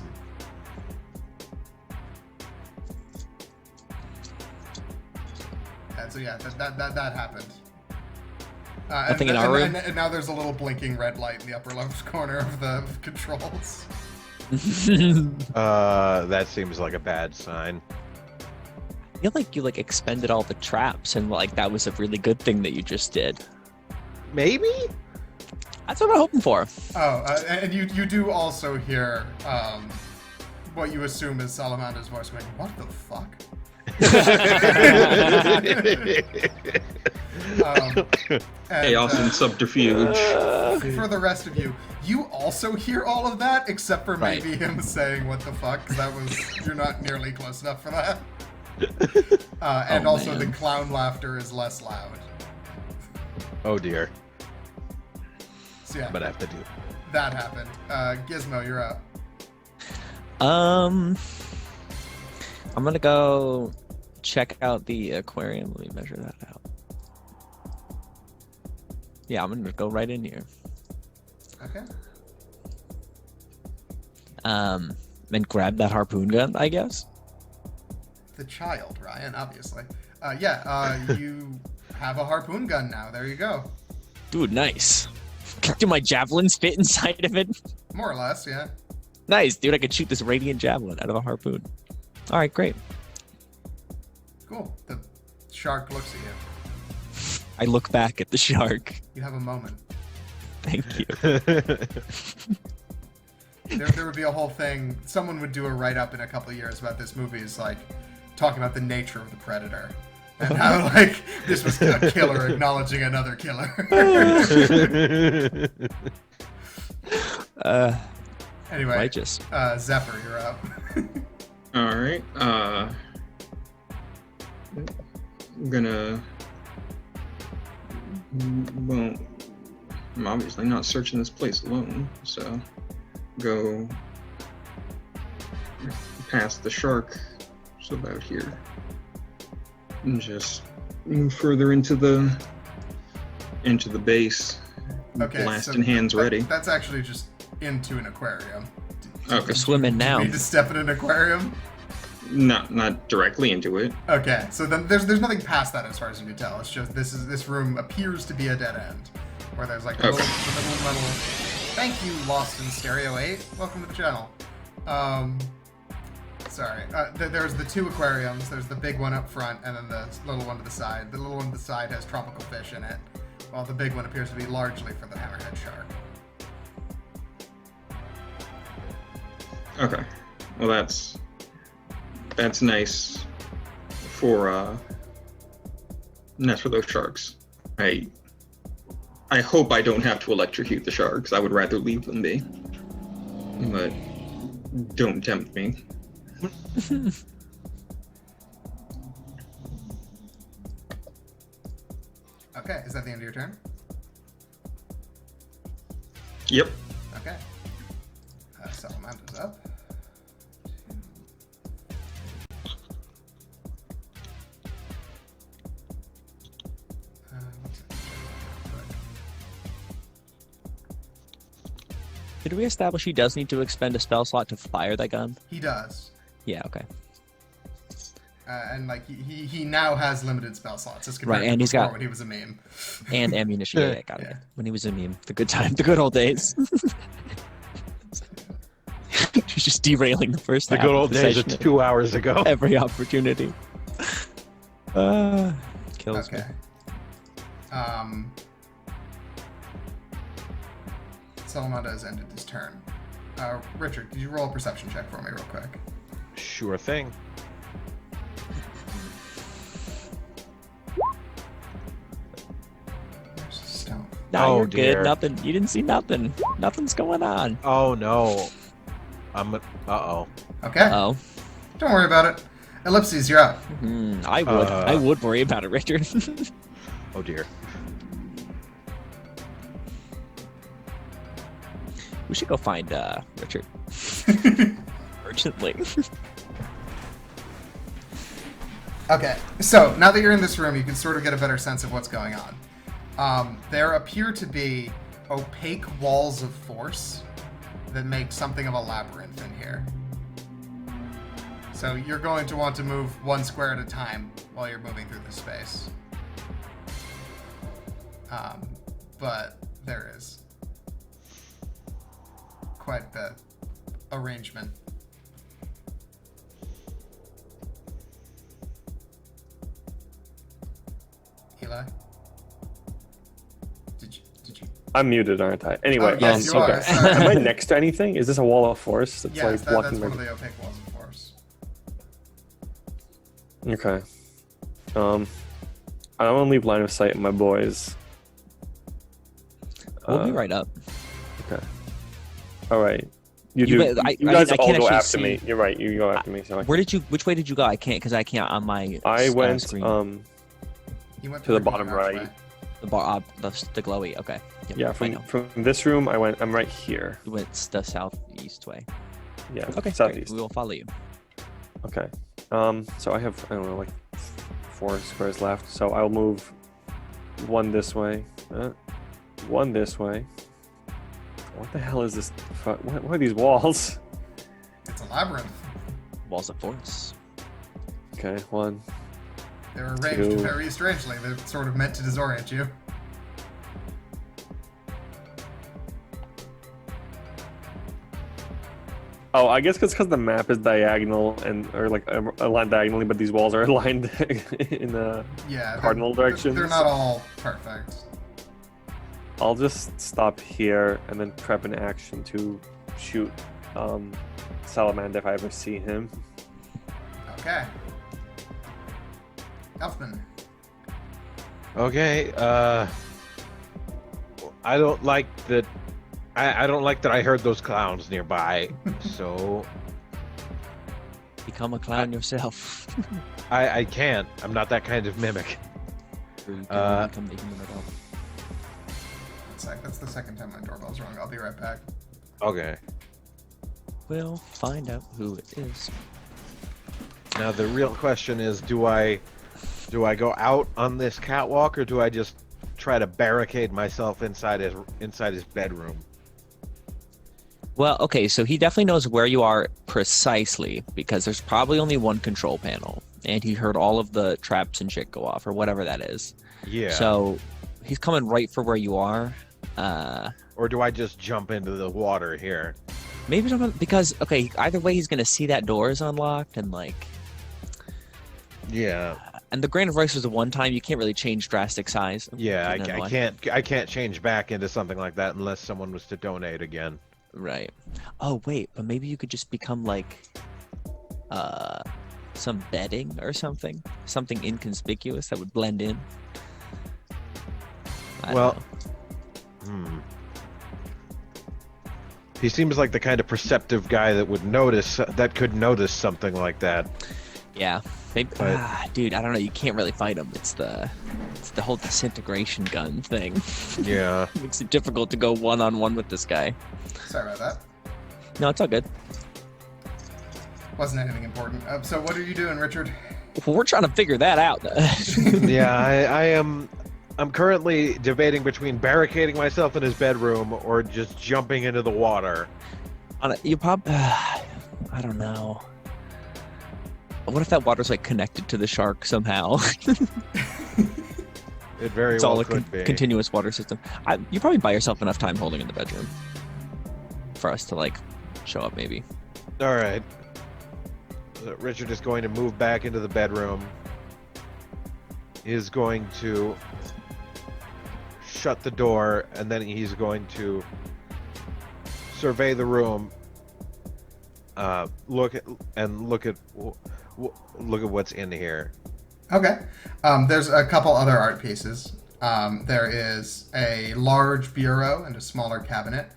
And so yeah, that happened. Nothing in our room? And now there's a little blinking red light in the upper left corner of the controls. That seems like a bad sign. I feel like you expended all the traps and that was a really good thing that you just did. Maybe? That's what I'm hoping for. Oh, and you do also hear what you assume is Salamanda's voice going, what the fuck? Chaos and subterfuge. For the rest of you, you also hear all of that, except for Right. maybe him saying what the fuck, because you're not nearly close enough for that. And Oh, also man. the clown laughter is less loud. Oh dear. So yeah, But I have to do. that happened. Gizmo, you're up. I'm gonna go check out the aquarium. Let me measure that out. Yeah, I'm gonna go right in here. Okay. And grab that harpoon gun, I guess. The child, Ryan, obviously. You have a harpoon gun now. There you go. Dude, nice. Do my javelins fit inside of it? More or less, yeah. Nice, dude. I could shoot this radiant javelin out of a harpoon. All right, great. Cool. The shark looks at you. I look back at the shark. You have a moment. Thank you. There would be a whole thing. Someone would do a write-up in a couple of years about this movie. Is like talking about the nature of the predator and how like this was a killer acknowledging another killer. Anyway, Righteous. Zephyr, you're up. All right. I'm gonna. Well, I'm obviously not searching this place alone, so go past the shark, so about here, and just move further into the base. Okay, Blasting hands ready. That's actually just into an aquarium. Okay. We're swimming Do now. you need to step in an aquarium? Not directly into it. Okay, so then there's nothing past that as far as you can tell. It's just this room appears to be a dead end, where there's like a little level. Thank you, Lost in Stereo 8. Welcome to the channel. Sorry. There's the two aquariums. There's the big one up front, and then the little one to the side. The little one to the side has tropical fish in it, while the big one appears to be largely for the hammerhead shark. Okay. Well, that's nice for not for those sharks. I hope I don't have to electrocute the sharks. I would rather leave them be. But don't tempt me. Okay, is that the end of your turn? Yep. Okay. Salamanda's up. Did we establish he does need to expend a spell slot to fire that gun? He does. Yeah, okay. And like he now has limited spell slots as compared Right, to and he's before got- when he was a meme. And ammunition. Yeah, got it. Yeah. When he was a meme. The good time. The good old days. He's just derailing the first The half good of old the days session of 2 hours ago. every opportunity. Kills me. Okay. Salamanda has ended his turn. Richard, could you roll a perception check for me real quick? Sure thing. There's a stone. No, Oh, you're dear. good. Nothing. You didn't see nothing. Nothing's going on. Oh no. Uh-oh. Okay, Oh. don't worry about it. Ellipsis, you're up. I would. I would worry about it, Richard. Oh dear. We should go find Richard urgently. Okay, so now that you're in this room, you can sort of get a better sense of what's going on. There appear to be opaque walls of force that make something of a labyrinth in here. So you're going to want to move one square at a time while you're moving through the space. But there is quite the arrangement. Eli? Did you? I'm muted, aren't I? Anyway, Oh, yes, you okay. are. Sorry. Am I next to anything? Is this a wall of force that's Yes, like that's blocking one my? of the opaque walls of force. Okay. I don't want to leave line of sight of my boys. We'll be right up. Okay. All right. You You do. bet- I- you I guys mean, I all can't go actually after me. see- You're right. You go after me. So Where did you? Which way did you go? I can't because I can't on my. I went screen. You went To the through bottom archway. right. The bar, the glowy. Okay. Yep, Yeah, I know. from this room, I'm right here. You went the southeast way. Yeah. Okay. Great. Southeast. We will follow you. Okay. So I have, I don't know, like 4 squares left. So I'll move one this way. What the hell is this? What are these walls? It's a labyrinth. Walls of force. Okay, 1, They're arranged 2. very strangely. They're sort of meant to disorient you. Oh, I guess because the map is diagonal or like aligned diagonally, but these walls are aligned in Yeah, cardinal directions. They're not all perfect. I'll just stop here and then prep an action to shoot Salamanda if I ever see him. Okay. Elfman. Okay. I don't like that. I don't like that I heard those clowns nearby. So Become a clown yourself. I can't. I'm not that kind of mimic. Or you can become the human adult. That's the second time my doorbell's rung. I'll be right back. Okay. We'll find out who it is. Now the real question is, do I go out on this catwalk or do I just try to barricade myself inside his bedroom? Well, okay, so he definitely knows where you are precisely because there's probably only one control panel, and he heard all of the traps and shit go off, or whatever that is. Yeah. So he's coming right for where you are. Or do I just jump into the water here? Maybe don't, because okay, either way he's gonna see that door is unlocked, and like, Yeah. and the grain of rice was the one time you can't really change drastic size. Yeah, I Depending on I can't change back into something like that unless someone was to donate again. Right. Oh wait, but maybe you could just become like some bedding or something inconspicuous that would blend in. I Well, don't know. He seems like the kind of perceptive guy that could notice something like that. Yeah, maybe. But- Dude, I don't know. You can't really fight him. It's the whole disintegration gun thing. Yeah. Makes it difficult to go one-on-one with this guy. Sorry about that. No, it's all good. Wasn't anything important. So what are you doing, Richard? Well, we're trying to figure that out. Yeah, I am. I'm currently debating between barricading myself in his bedroom or just jumping into the water. You probably. I don't know. What if that water's like connected to the shark somehow? It very It's well all a could be. continuous water system. You probably buy yourself enough time holding in the bedroom for us to like show up, maybe. All right. Richard is going to move back into the bedroom. He is going to shut the door, and then he's going to survey the room. Look at what's in here. Okay. There's a couple other art pieces. There is a large bureau and a smaller cabinet.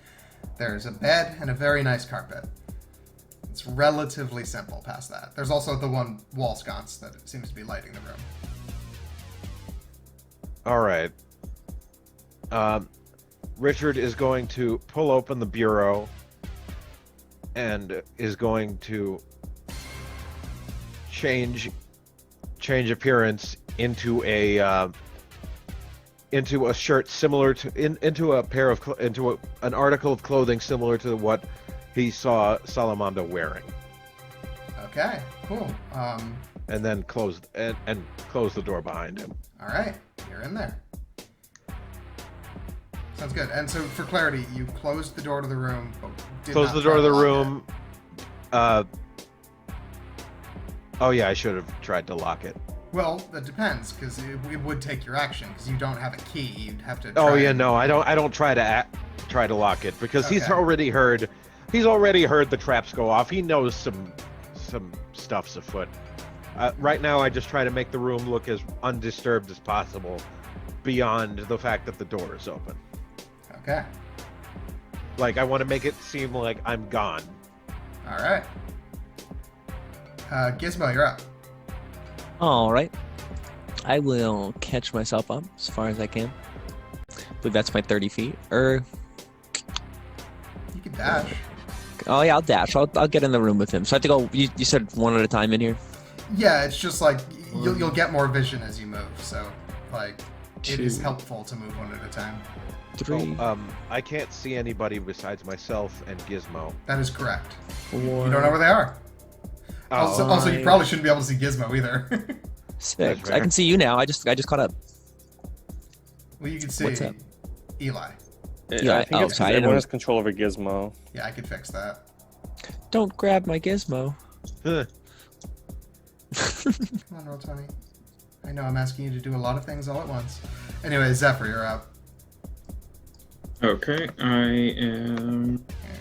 There's a bed and a very nice carpet. It's relatively simple past that. There's also the one wall sconce that seems to be lighting the room. All right. Richard is going to pull open the bureau and is going to change appearance into a shirt similar to into an article of clothing similar to what he saw Salamanda wearing, Okay, cool. and then close the door behind him. All right, you're in there. Sounds good. And so, for clarity, you closed the door to the room, but did Close not the try door to the lock it. room. Oh yeah, I should have tried to lock it. Well, that depends, because it would take your action, because you don't have a key. You'd have to. Oh try yeah, and- no, I don't try to lock it because he's Okay. already heard the traps go off. He knows some stuff's afoot. Right now, I just try to make the room look as undisturbed as possible, beyond the fact that the door is open. Okay. Like I want to make it seem like I'm gone. All right. Gizmo, you're up. All right. I will catch myself up as far as I can. I believe that's my 30 feet. You can dash. Oh yeah, I'll dash. I'll get in the room with him. So I have to go. You said one at a time in here. Yeah, it's just like you'll get more vision as you move. So, like, it is 2, helpful to move one at a time. 3, I can't see anybody besides myself and Gizmo. That is correct. 4. You don't know where they are. Also, you Five. probably shouldn't be able to see Gizmo either. 6. That's I can fair. see you now. I just caught up. Well, you can see What's up? Eli. Yeah, I think oh, it's so I because didn't everyone know- has control over Gizmo. Yeah, I could fix that. Don't grab my gizmo. Huh. Come on, Roll 20. I know I'm asking you to do a lot of things all at once. Anyway, Zephyr, you're up. Okay, I am There you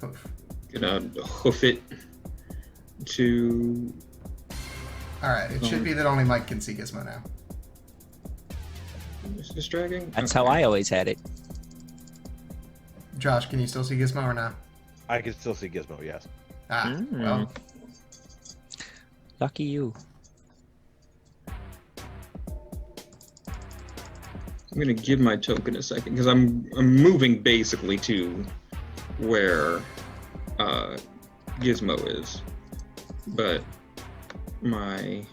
go. Poof. gonna hoof it to. Alright, it should be that only Mike can see Gizmo now. Is this dragging? That's how I always had it. Josh, can you still see Gizmo or not? I can still see Gizmo, yes. Ah, Mm. well, Lucky you. I'm gonna give my token a second because I'm moving basically to where Gizmo is, but my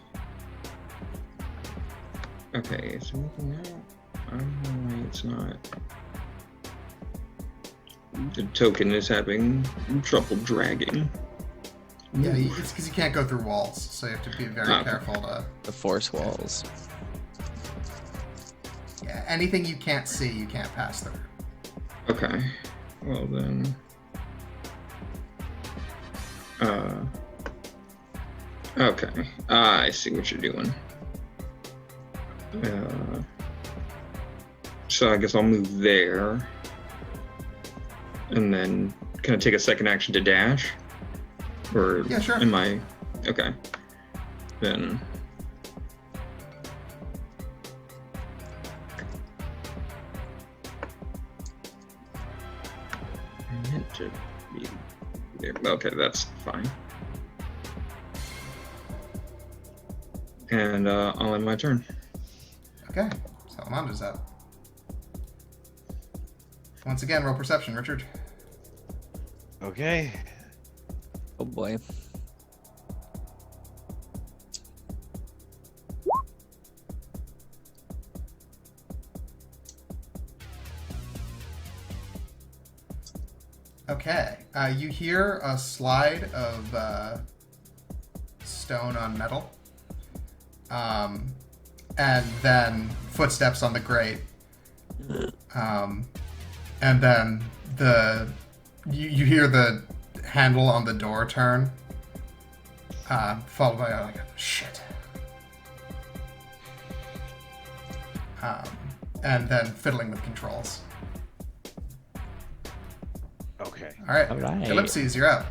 okay, it's moving now. I don't know why it's not. The token is having trouble dragging. yeah, it's because you can't go through walls, so you have to be very Ah. careful to... The force walls. Yeah, anything you can't see, you can't pass through. Okay. Well then. Okay. I see what you're doing. So I guess I'll move there. And then can I take a second action to dash? Or Yeah, sure. am I okay. Then I meant to be there. Okay, that's fine. And I'll end my turn. Okay, Salamanda's up. Once again, roll perception, Richard. Okay. Oh boy. Okay, you hear a slide of stone on metal, and then footsteps on the grate, and then you hear the handle on the door turn, followed by like shit, and then fiddling with controls. Okay. All right, All right. Ellipsis, you're up.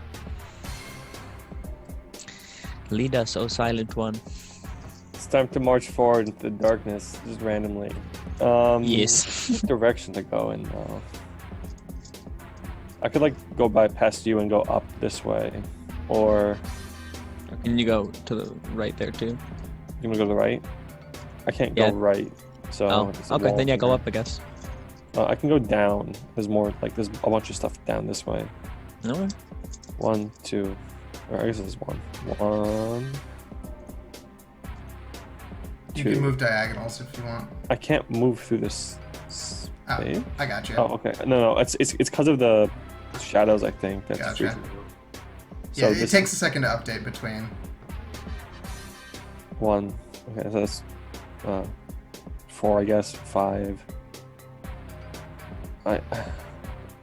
Lead us, oh silent one. It's time to march forward into the darkness, just randomly. Yes. Which direction to go in now? I could like go by past you and go up this way, or Can you go to the right there too? you wanna go to the right? I can't Yeah. go right, so Oh, there's a okay. wall Then yeah, go here. up, I guess. I can go down. There's more like there's a bunch of stuff down this way. No. 1, 2, or I guess it's 1. 1, You 2. can move diagonals if you want. I can't move through this Oh, space. I got you. Oh, okay. No, it's because of the shadows. I think that's Gotcha. freezing. Yeah, So it this takes a second to update between. 1. Okay, so that's 4, I guess. 5.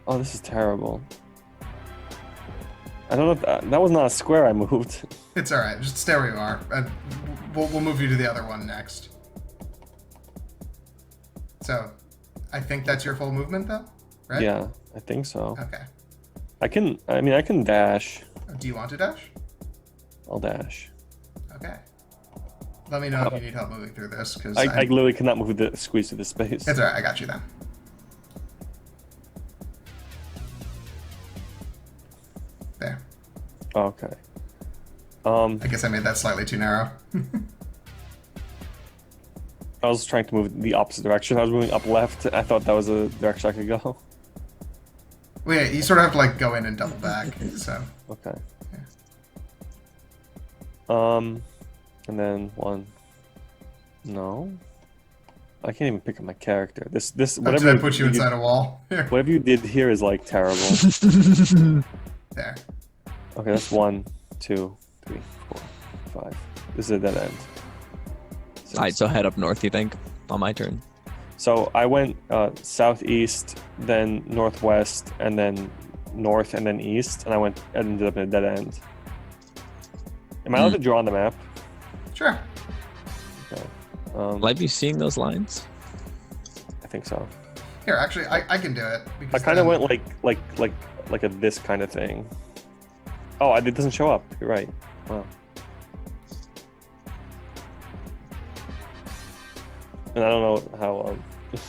Oh, this is terrible. I don't know if that was not a square I moved. It's all right. Just stay where you are. We'll move you to the other one next. So, I think that's your full movement, though, right? Yeah, I think so. Okay. I can dash. Do you want to dash? I'll dash. Okay. Let me know if you need help moving through this, because I literally cannot move squeeze through the space. it's all right. I got you then. There. Okay. I guess I made that slightly too narrow. I was trying to move the opposite direction. I was moving up left. I thought that was the direction I could go. Well, yeah, you sort of have to like go in and double back. So Okay. Yeah. And then 1. No. I can't even pick up my character. This whatever did I put you inside a wall? Here. whatever you did here is like terrible. There. Okay, that's 1, 2, 3, 4, 5. This is a dead end. All right, so head up north, you think, on my turn? So I went southeast, then northwest, and then north, and then east, and I ended up in a dead end. Am I allowed to draw on the map? Sure. Okay. Will I be seeing those lines? I think so. Here, actually, I can do it. I kind of went like a this kind of thing. Oh, it doesn't show up. You're right. Wow. And I don't know how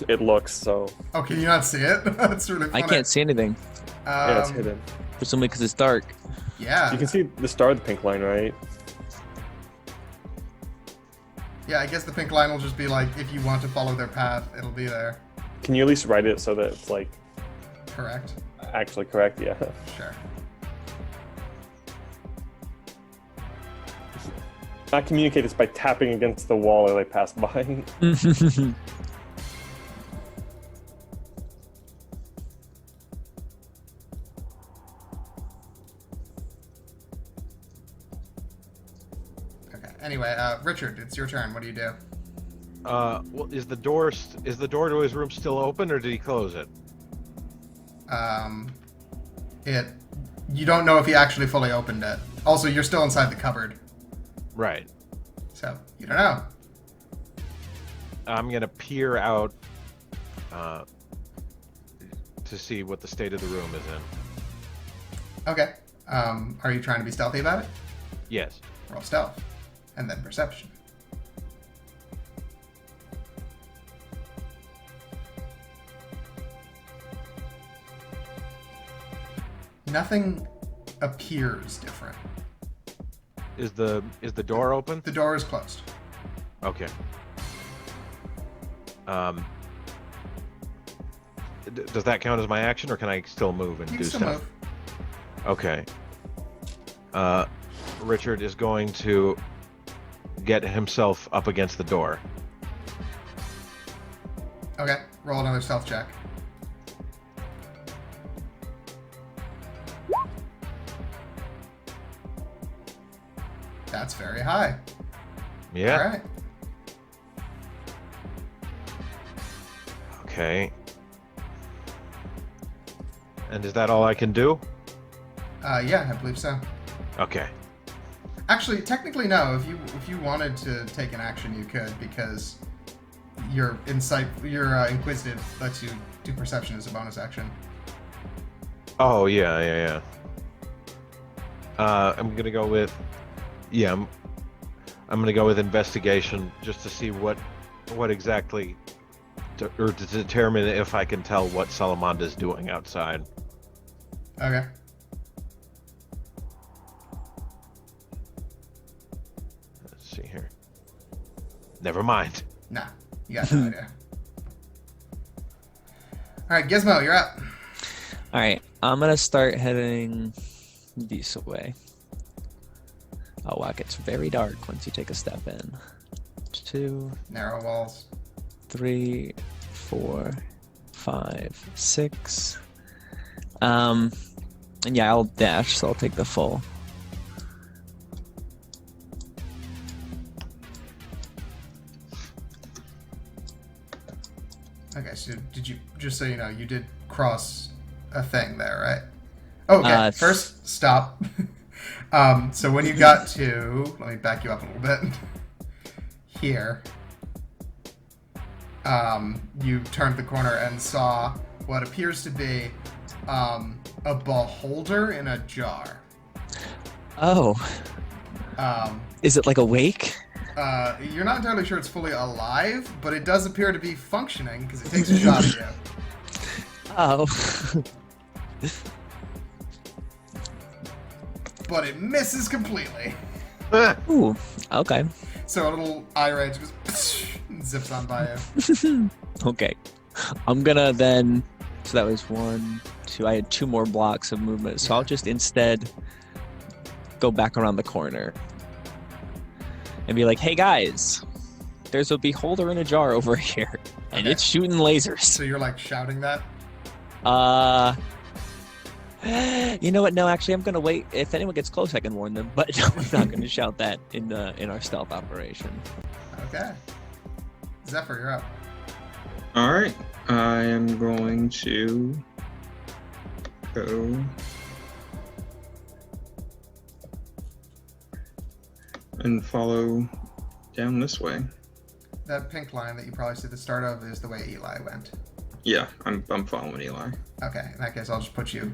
it looks, so... Oh, can you not see it? That's really funny. I can't see anything, yeah, it's hidden. presumably because it's dark. Yeah. You can see the star of the pink line, right? Yeah, I guess the pink line will just be like, if you want to follow their path, it'll be there. Can you at least write it so that it's, like, Correct. actually correct? Yeah. Sure. I communicate this by tapping against the wall as I pass by. Okay. Anyway, Richard, it's your turn. What do you do? Well, is the door to his room still open, or did he close it? You don't know if he actually fully opened it. Also, you're still inside the cupboard, Right. so you don't know. I'm gonna peer out to see what the state of the room is in. Okay. Are you trying to be stealthy about it? Yes. Roll stealth, and then perception. Nothing appears different. Is the door open? The door is closed. Okay. Does that count as my action, or can I still move and You do can still stuff? move. Okay. Richard is going to get himself up against the door. Okay. Roll another stealth check. That's very high. Yeah. All right. Okay. And is that all I can do? Yeah, I believe so. Okay. Actually, technically, no. If you wanted to take an action, you could, because your inquisitive lets you do perception as a bonus action. Oh yeah. I'm gonna go with I'm gonna go with investigation just to see what exactly or to determine if I can tell what Salamanda is doing outside. Okay. Let's see here. Never mind. Nah, you got no idea. All right, Gizmo, you're up. All right, I'm gonna start heading this way. Oh wow, it gets very dark once you take a step in. 2, Narrow walls. 3, 4, 5, 6. And yeah, I'll dash, so I'll take the full. Okay, so did you, just so you know, you did cross a thing there, right? Oh, okay, first, stop. So when you got to, let me back you up a little bit. Here, you turned the corner and saw what appears to be a beholder in a jar. Oh. Is it like awake? You're not entirely sure it's fully alive, but it does appear to be functioning because it takes a shot at you. Oh. But it misses completely. Ooh, okay. So a little eye rage goes and zips on by you. Okay. I'm gonna then, so that was 1, 2, I had 2 more blocks of movement, so I'll just instead go back around the corner and be like, hey guys, there's a beholder in a jar over here, and Okay. it's shooting lasers. So you're like shouting that? You know what? No, actually, I'm gonna wait. If anyone gets close, I can warn them. But no, I'm not gonna shout that in our stealth operation. Okay. Zephyr, you're up. All right. I am going to go and follow down this way. That pink line that you probably see the start of is the way Eli went. Yeah, I'm following Eli. Okay, in that case, I'll just put you...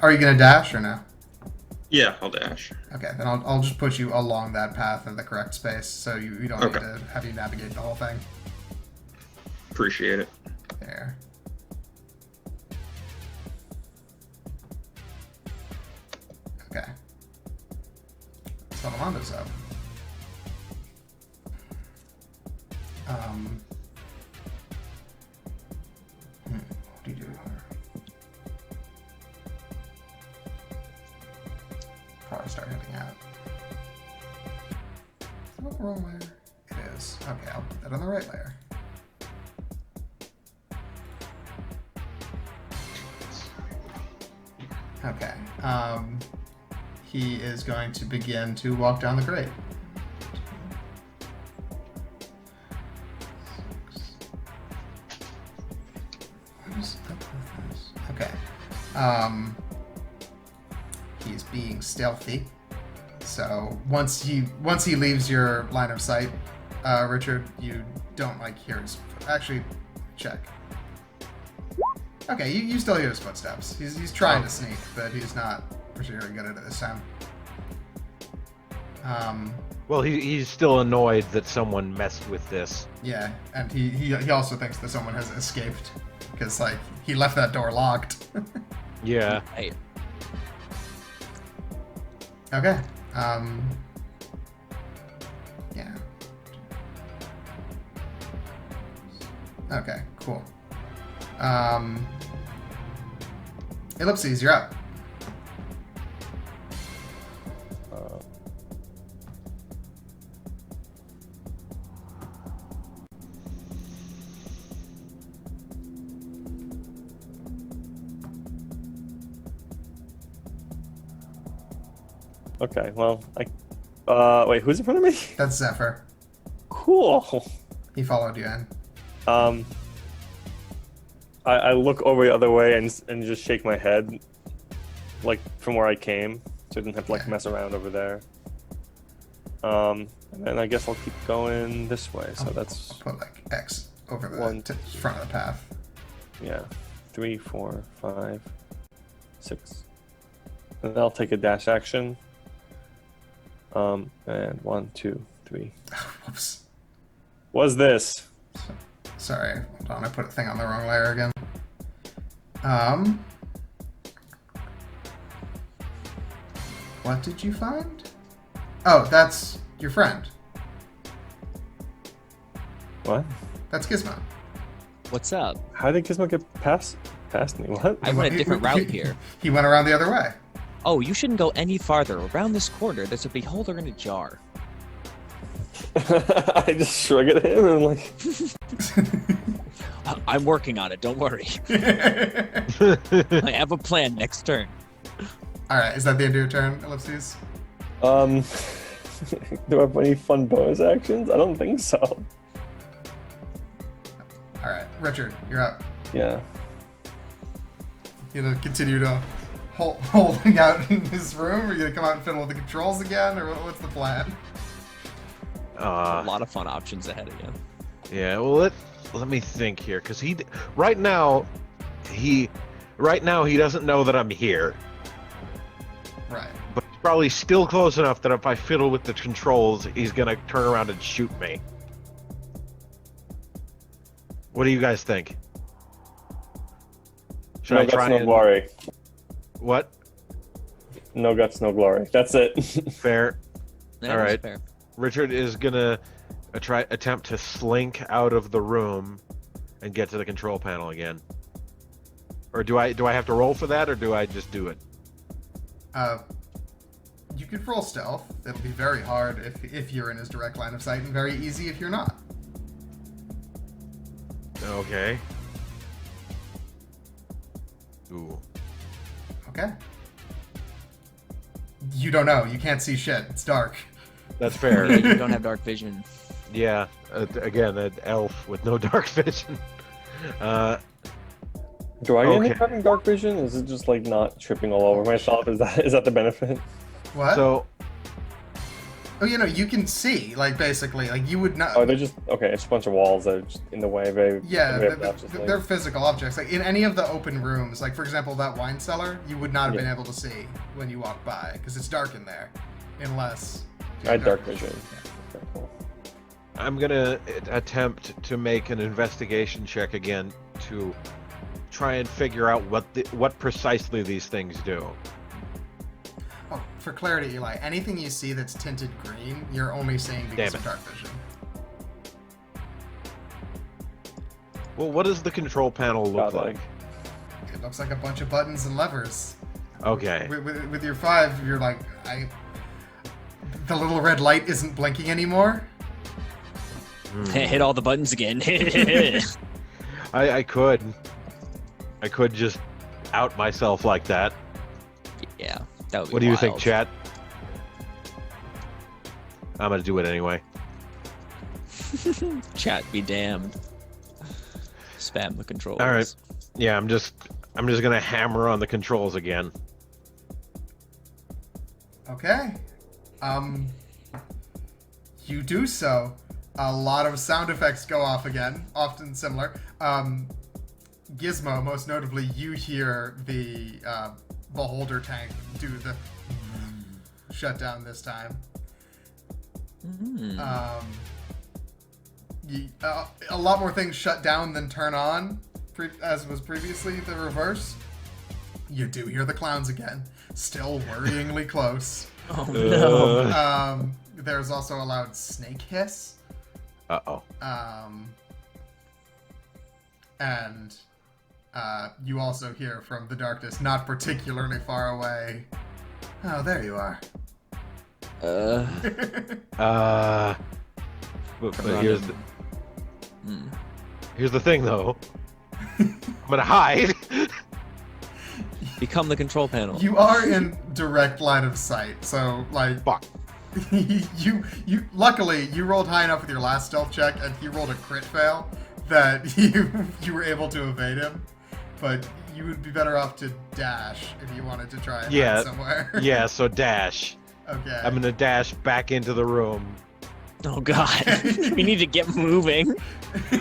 Are you going to dash or no? Yeah, I'll dash. Okay, then I'll just put you along that path in the correct space, so you don't need to have you navigate the whole thing. Appreciate it. There. Okay. Salamanda's up. What do you do here? Probably start heading out. Is that the wrong layer? It is. Okay, I'll put that on the right layer. Okay. He is going to begin to walk down the grate. What is up with this? Okay. He's being stealthy. So once he leaves your line of sight, Richard, you don't hear his. Actually, check. Okay, you still hear his footsteps. He's trying to sneak, but he's not particularly good at it this time. Well, he's still annoyed that someone messed with this. Yeah, and he also thinks that someone has escaped because he left that door locked. Yeah. Hey, Okay. Yeah. Okay, cool. Ellipsis, you're up. Okay, well, wait, who's in front of me? That's Zephyr. Cool. He followed you in. I look over the other way and just shake my head, from where I came, so I didn't have to mess around over there. And then I guess I'll keep going this way. So that's I'll put X over the front of the path. Yeah, 3, 4, 5, 6. And then I'll take a dash action. And 1, 2, 3. Whoops. What's this? Sorry, hold on. I put a thing on the wrong layer again. What did you find? Oh, that's your friend. What? That's Gizmo. what's up? How did Gizmo get past me? What? I went a different route here. He went around the other way. Oh, you shouldn't go any farther. Around this corner, there's a beholder in a jar. I just shrug at him and I'm like, I'm working on it. Don't worry. I have a plan next turn. All right, is that the end of your turn, Ellipses? do I have any fun bonus actions? I don't think so. All right, Richard, you're up. Yeah. You gonna continue to holding out in his room, or you gonna come out and fiddle with the controls again, or what's the plan? A lot of fun options ahead of you. Yeah, well, let me think here, because right now he doesn't know that I'm here, Right. but he's probably still close enough that if I fiddle with the controls, he's gonna turn around and shoot me. What do you guys think? Should No I guts, try no and... glory. What? No guts, no glory. That's it. Fair. That All is right. fair. Richard is gonna attempt to slink out of the room and get to the control panel again. Or do I have to roll for that, or do I just do it? You could roll stealth. It'll be very hard if you're in his direct line of sight, and very easy if you're not. Okay. Ooh. Okay. You don't know. You can't see shit. It's dark. That's fair. Yeah, you don't have dark vision. Yeah, again, an elf with no dark vision. Do I get Okay. hit having dark vision? Is it just like not tripping all over myself? Is that the benefit? What? So, Oh, you can see, like, basically, like, you would not... Oh, they're just okay. It's a bunch of walls that are just in the way. Very Yeah, very obnoxiously. they're physical objects. Like, in any of the open rooms, like, for example, that wine cellar, you would not have been able to see when you walk by, because it's dark in there. Unless... I had dark vision. Yeah. Okay, cool. I'm gonna attempt to make an investigation check again to try and figure out what precisely these things do. Oh, for clarity, Eli, anything you see that's tinted green, you're only seeing because Damn of it. dark vision. Well, what does the control panel look Godlike. like? It looks like a bunch of buttons and levers. Okay. With your 5, you're like, the little red light isn't blinking anymore. Hit all the buttons again. I could just out myself like that. Yeah, that would be What do you wild. think, chat? I'm gonna do it anyway. Chat be damned. Spam the controls. All right. Yeah, I'm just gonna hammer on the controls again. Okay. You do so. A lot of sound effects go off again, often similar. Gizmo, most notably, you hear the beholder tank do the shutdown this time. A lot more things shut down than turn on, as was previously the reverse. You do hear the clowns again, still worryingly close. Oh no. There's also a loud snake hiss. Uh-oh. And you also hear from the darkness, not particularly far away. Oh, there you are. But here's the thing, though. I'm gonna hide. Become the control panel. You are in direct line of sight, so like Fuck. you luckily you rolled high enough with your last stealth check and he rolled a crit fail that you were able to evade him. But you would be better off to dash if you wanted to try and hide somewhere. Yeah, so dash. Okay. I'm gonna dash back into the room. Oh god. We need to get moving.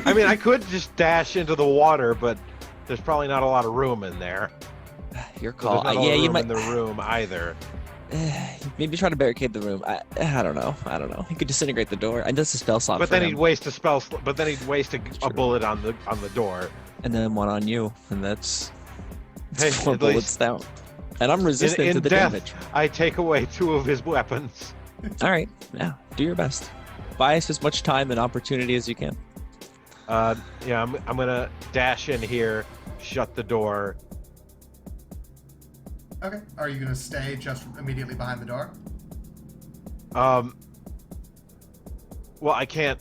I mean, I could just dash into the water, but there's probably not a lot of room in there. Your There's call. not a lot Yeah, of you room might in the room either. maybe try to barricade the room. I don't know. He could disintegrate the door. And that's a spell slot But for then him. he'd waste a spell. But then he'd waste a true. bullet on the door. And then one on you, and that's Hey, 4 at bullets least- down. And I'm resistant in to the death, damage. I take away 2 of his weapons. All right, yeah, do your best. Buy us as much time and opportunity as you can. Yeah, I'm gonna dash in here, shut the door. Okay. Are you gonna stay just immediately behind the door? Well, I can't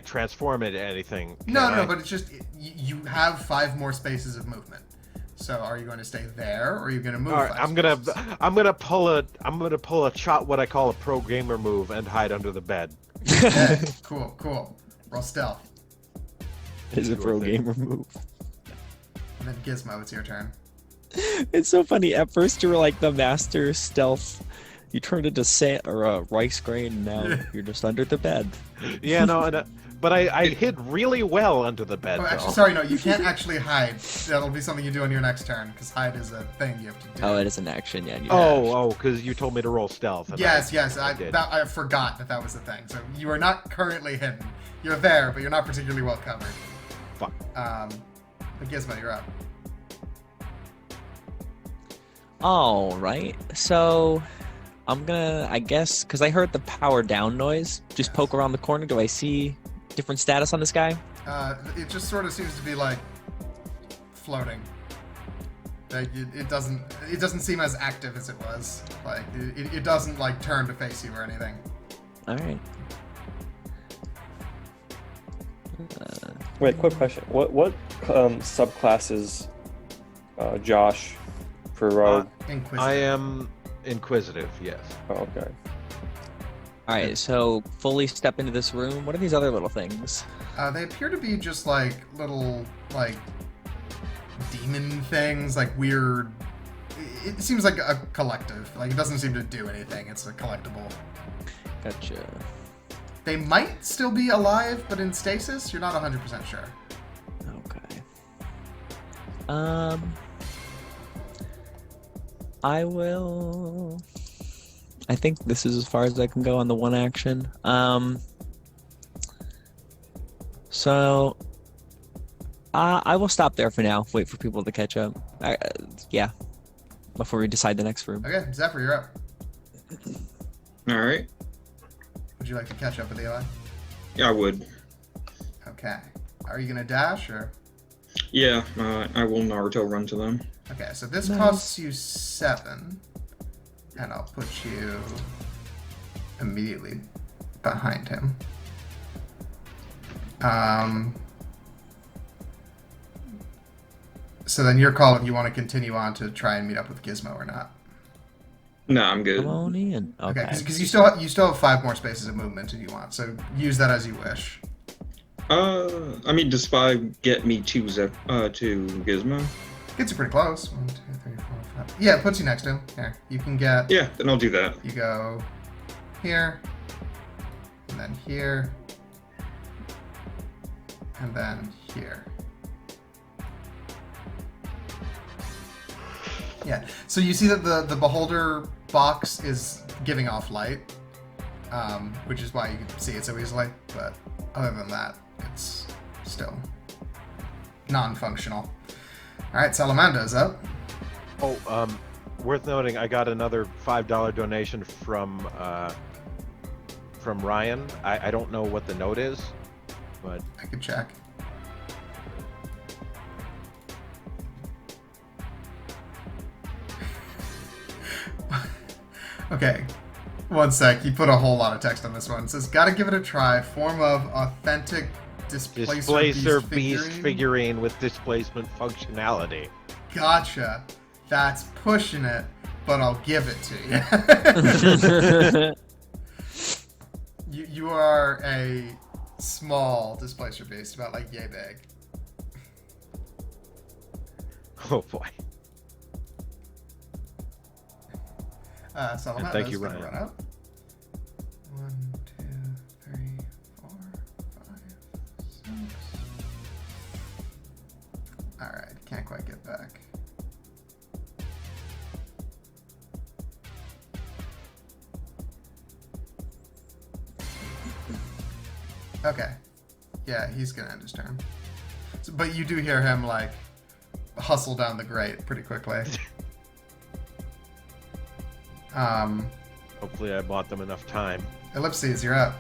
transform into anything. No, can I? but it's just you have 5 more spaces of movement. So are you going to stay there, or are you going to move? All right, 5 spaces? I'm gonna pull a shot, what I call a pro gamer move, and hide under the bed. Okay, cool. Roll stealth. It's a Sure pro thing. gamer move. And then Gizmo, it's your turn. It's so funny. At first, you were like the master stealth. You turned into sand or a rice grain. And now you're just under the bed. Yeah, no, but I hid really well under the bed. Oh, actually, though. sorry, no, you can't actually hide. That'll be something you do on your next turn, because hide is a thing you have to do. Oh, it is an action. Yeah. You Oh, because you told me to roll stealth. and Yes, I did. I forgot that was the thing. So you are not currently hidden. You're there, but you're not particularly well covered. Fuck. But Gizmo, you're up. All right. So I'm gonna, I guess, because I heard the power down noise. Just poke around the corner. Do I see different status on this guy? It just sort of seems to be like floating. Like it doesn't seem as active as it was. Like it doesn't like turn to face you or anything. All right. Wait, quick question. What subclasses Josh for Rogue? Inquisitive. I am inquisitive. Yes. Oh, okay. All right, so fully step into this room. What are these other little things? They appear to be just like little like demon things, like weird. It seems like a collective. Like it doesn't seem to do anything. It's a collectible. Gotcha. They might still be alive, but in stasis. You're not 100% sure. Okay. I will. I think this is as far as I can go on the one action. So I will stop there for now. Wait for people to catch up. Yeah, before we decide the next room. Okay, Zephyr, you're up. All right. Would you like to catch up with Eli? Yeah, I would. Okay. Are you gonna dash or? Yeah, I will Naruto run to them. Okay, so this Nice. costs you 7, and I'll put you immediately behind him. So then your call if you want to continue on to try and meet up with Gizmo or not. No, I'm good. Come on in. Okay, Okay. because you still have 5 more spaces of movement if you want. So use that as you wish. I mean, does 5 get me to Gizmo? Gets you pretty close. 1, 2, 3, 4, 5. Yeah, it puts you next to him. Here, you can get. Yeah, then I'll do that. You go here, and then here, and then here. Yeah, so you see that the beholder box is giving off light, which is why you can see it so easily, but other than that, it's still non-functional. Alright, Salamanda is up. Oh, worth noting, I got another $5 donation from Ryan. I don't know what the note is, but I could check. Okay, one sec. He put a whole lot of text on this one. It says, gotta give it a try. Form of authentic displacer beast figurine with displacement functionality. Gotcha. That's pushing it, but I'll give it to you. You are a small displacer beast, about like yay big. Oh boy. Salamanda Thank you, is gonna Ryan. run out. 1, 2, 3, 4, 5, 6. Alright, can't quite get back. Okay. Yeah, he's gonna end his turn. So, but you do hear him, like, hustle down the grate pretty quickly. Hopefully I bought them enough time. Ellipsis, you're up.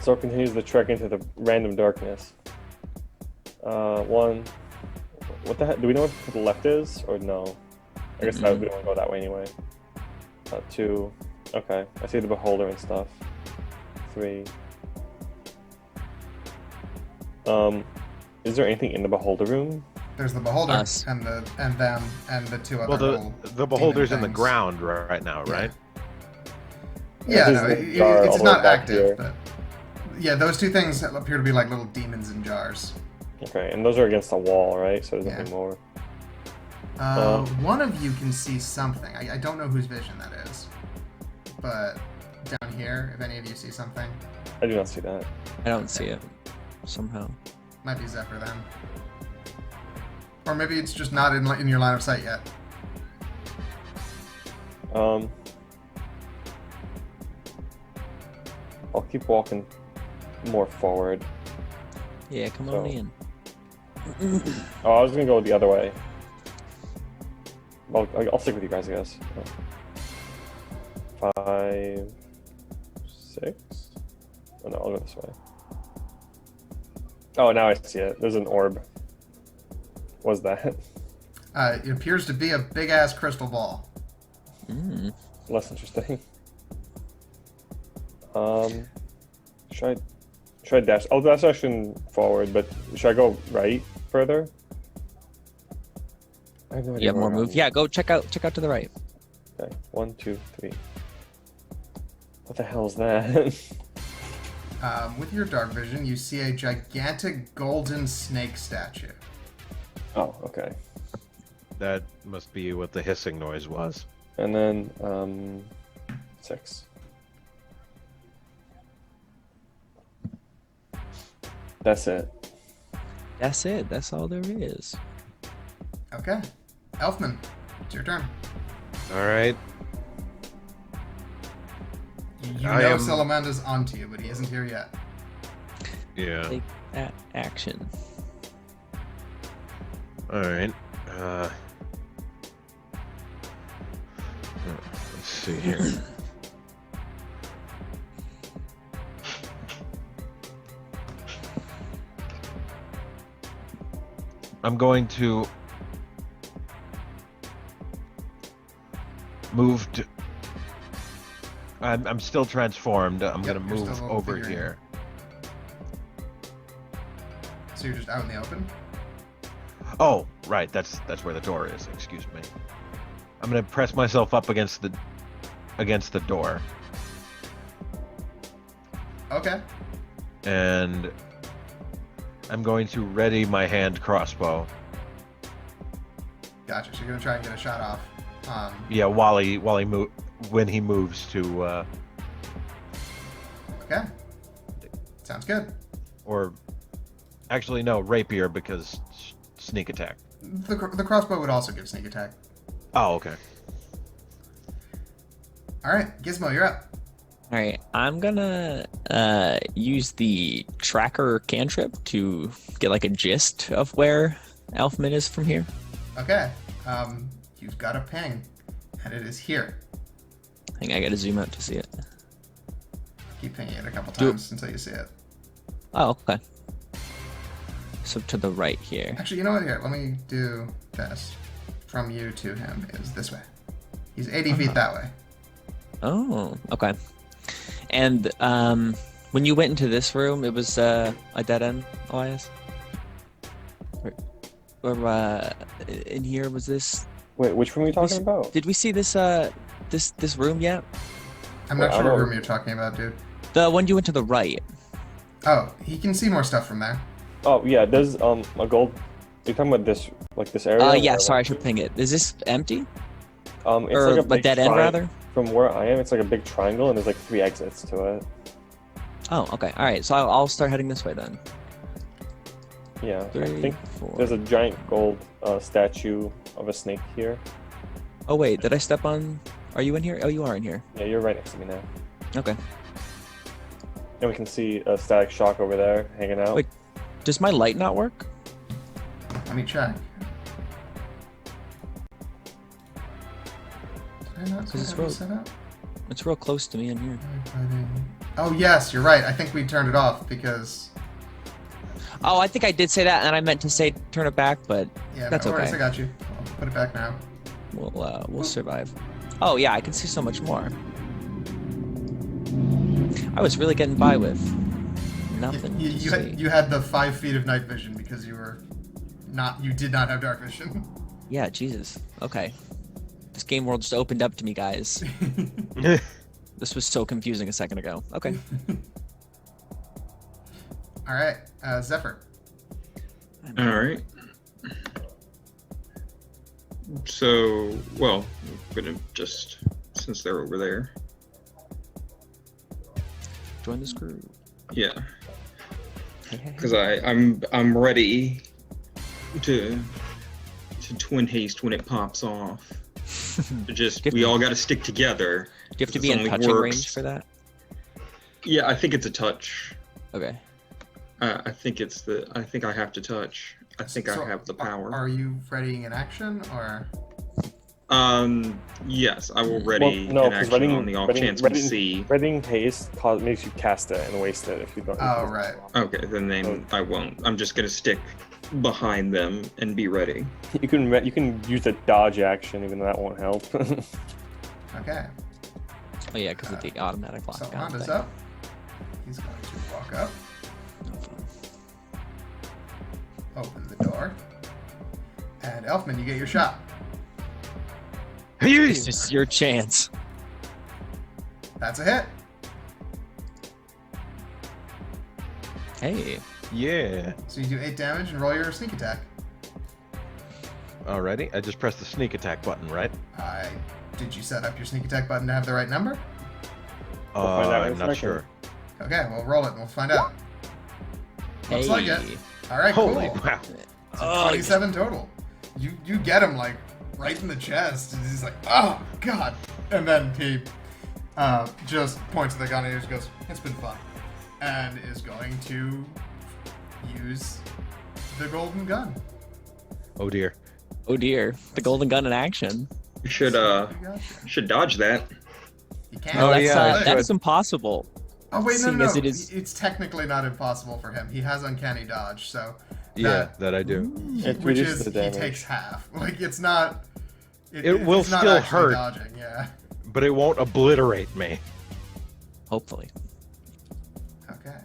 So it continues the trek into the random darkness. 1. What the heck? Do we know what to the left is, or no? I guess that we don't go that way anyway. 2. Okay, I see the beholder and stuff. 3. Is there anything in the beholder room? There's the beholder Us. and them and the 2 other Well, little the beholder's in demon the things. ground right now, right? Yeah, There's no, the jar all it's the way not back active, here. but yeah, those 2 things appear to be like little demons in jars. Okay, and those are against the wall, right? So there's Yeah. nothing more. One of you can see something. I don't know whose vision that is, but down here, if any of you see something, I do not see that. I don't see it somehow. might be Zephyr then, or maybe it's just not in your line of sight yet. I'll keep walking more forward. Yeah, come So- on in. Oh, I was gonna go the other way. Well, I'll stick with you guys, I guess. 5, 6. Oh no, I'll go this way. Oh, now I see it. There's an orb. What's that? It appears to be a big ass crystal ball. Less interesting. Should I dash? I'll dash action forward, but should I go right further? I have no idea You have more where move. I'm- Yeah, go check out to the right. Okay, 1, 2, 3. What the hell is that? With your dark vision, you see a gigantic golden snake statue. Oh, okay. That must be what the hissing noise was. And then 6. That's it. That's it. That's all there is. Okay. Elfman, it's your turn. All right. You I know am- Salamanda's onto you, but he isn't here yet. Yeah. Take that action. All right. Let's see here. I'm going to move to. I'm still transformed. I'm Yep, gonna you're move still over figuring here. So you're just out in the open? Oh, right. That's where the door is. Excuse me. I'm gonna press myself up against the door, Okay. and I'm going to ready my hand crossbow. Gotcha. So you're gonna try and get a shot off. Yeah, when he moves to Okay. Sounds good. or actually no, rapier because sneak attack. The crossbow would also give sneak attack. Oh, okay. All right, Gizmo, you're up. All right, I'm gonna use the tracker cantrip to get like a gist of where Elfman is from here. Okay. You've got a ping, and it is here. I think I gotta zoom out to see it. Keep pinging it a couple Do- times until you see it. Oh, okay. So to the right here. Actually, you know what? Here, let me do this. From you to him is this way. He's 80 feet that way. Oh, okay. And when you went into this room, it was a dead end, Elias? Or in here was this? Wait, which room are you talking about? Did we see this this room yet? I'm Well, not I sure what don't- room you're talking about, dude. The one you went to the right. Oh, he can see more stuff from there. Oh yeah, there's a gold. You're talking about this, like this area? Yeah, where, sorry, I like, should ping it. Is this empty? It's Or like a big dead end, rather? From where I am, it's like a big triangle, and there's like 3 exits to it. Oh, okay. All right, so I'll start heading this way then. Yeah, I 3, think 4. there's a giant gold statue of a snake here. Oh wait, did I step on? Are you in here? Oh, you are in here. Yeah, you're right next to me now. Okay. And we can see a static shock over there hanging out. Wait. Does my light not work? Let me check. Did I not Because it's have it real- set up? It's real close to me in here. Oh yes, you're right. I think we turned it off because Oh, I think I did say that, and I meant to say turn it back, but yeah, That's no worries, okay. I got you. I'll put it back now. we'll survive. Oh yeah, I can see so much more. I was really getting by with nothing You, to you, see. you had the 5 feet of night vision because you did not have dark vision. Yeah, Jesus. Okay. This game world just opened up to me, guys. This was so confusing a second ago. Okay. All right, Zephyr. All right. So, well, I'm gonna just, since they're over there, Join this crew. yeah, Hey, hey, hey. because I'm ready to twin haste when it pops off. Just Give we me- all got to stick together. Do you have to This be in only touching works- range for that? Yeah, I think it's a touch. Okay. I think I have to touch. I think So, I have the power. Are you readying an action or? Yes, I will ready Well, no, an 'cause action readying- on the off readying- chance we readying- see. Reading haste makes you cast it and waste it if you don't. Oh, right. Okay, then I won't. I'm just gonna stick behind them and be ready. You can use the dodge action, even though that won't help. Okay. Oh yeah, because of the automatic lockdown Salamanda's thing. up. He's going to walk up, No fun. open the door, and Elfman, you get your shot. This is your chance. That's a hit. Hey. Yeah. So you do 8 damage and roll your sneak attack. Alrighty. I just pressed the sneak attack button, right? Did you set up your sneak attack button to have the right number? We'll find out in a I'm not second. sure. Okay, we'll roll it and we'll find out. Hey. Looks like it. All right, Holy cool. wow. So 27 total. You get him like right in the chest, and he's like, oh god. And then he just points at the gun and he just goes, it's been fun, and is going to use the golden gun. Oh dear. Oh dear. The golden gun in action. You should dodge that. You can't. No, Oh, that's yeah, I that's should. impossible. Oh wait, no, Seeing no, as no. it is- It's technically not impossible for him. He has uncanny dodge, so Yeah, that I do. It which reduces is the he damage. takes half. Like it's not. It will it's not still actually hurt. Dodging, yeah. But it won't obliterate me. Hopefully. Okay.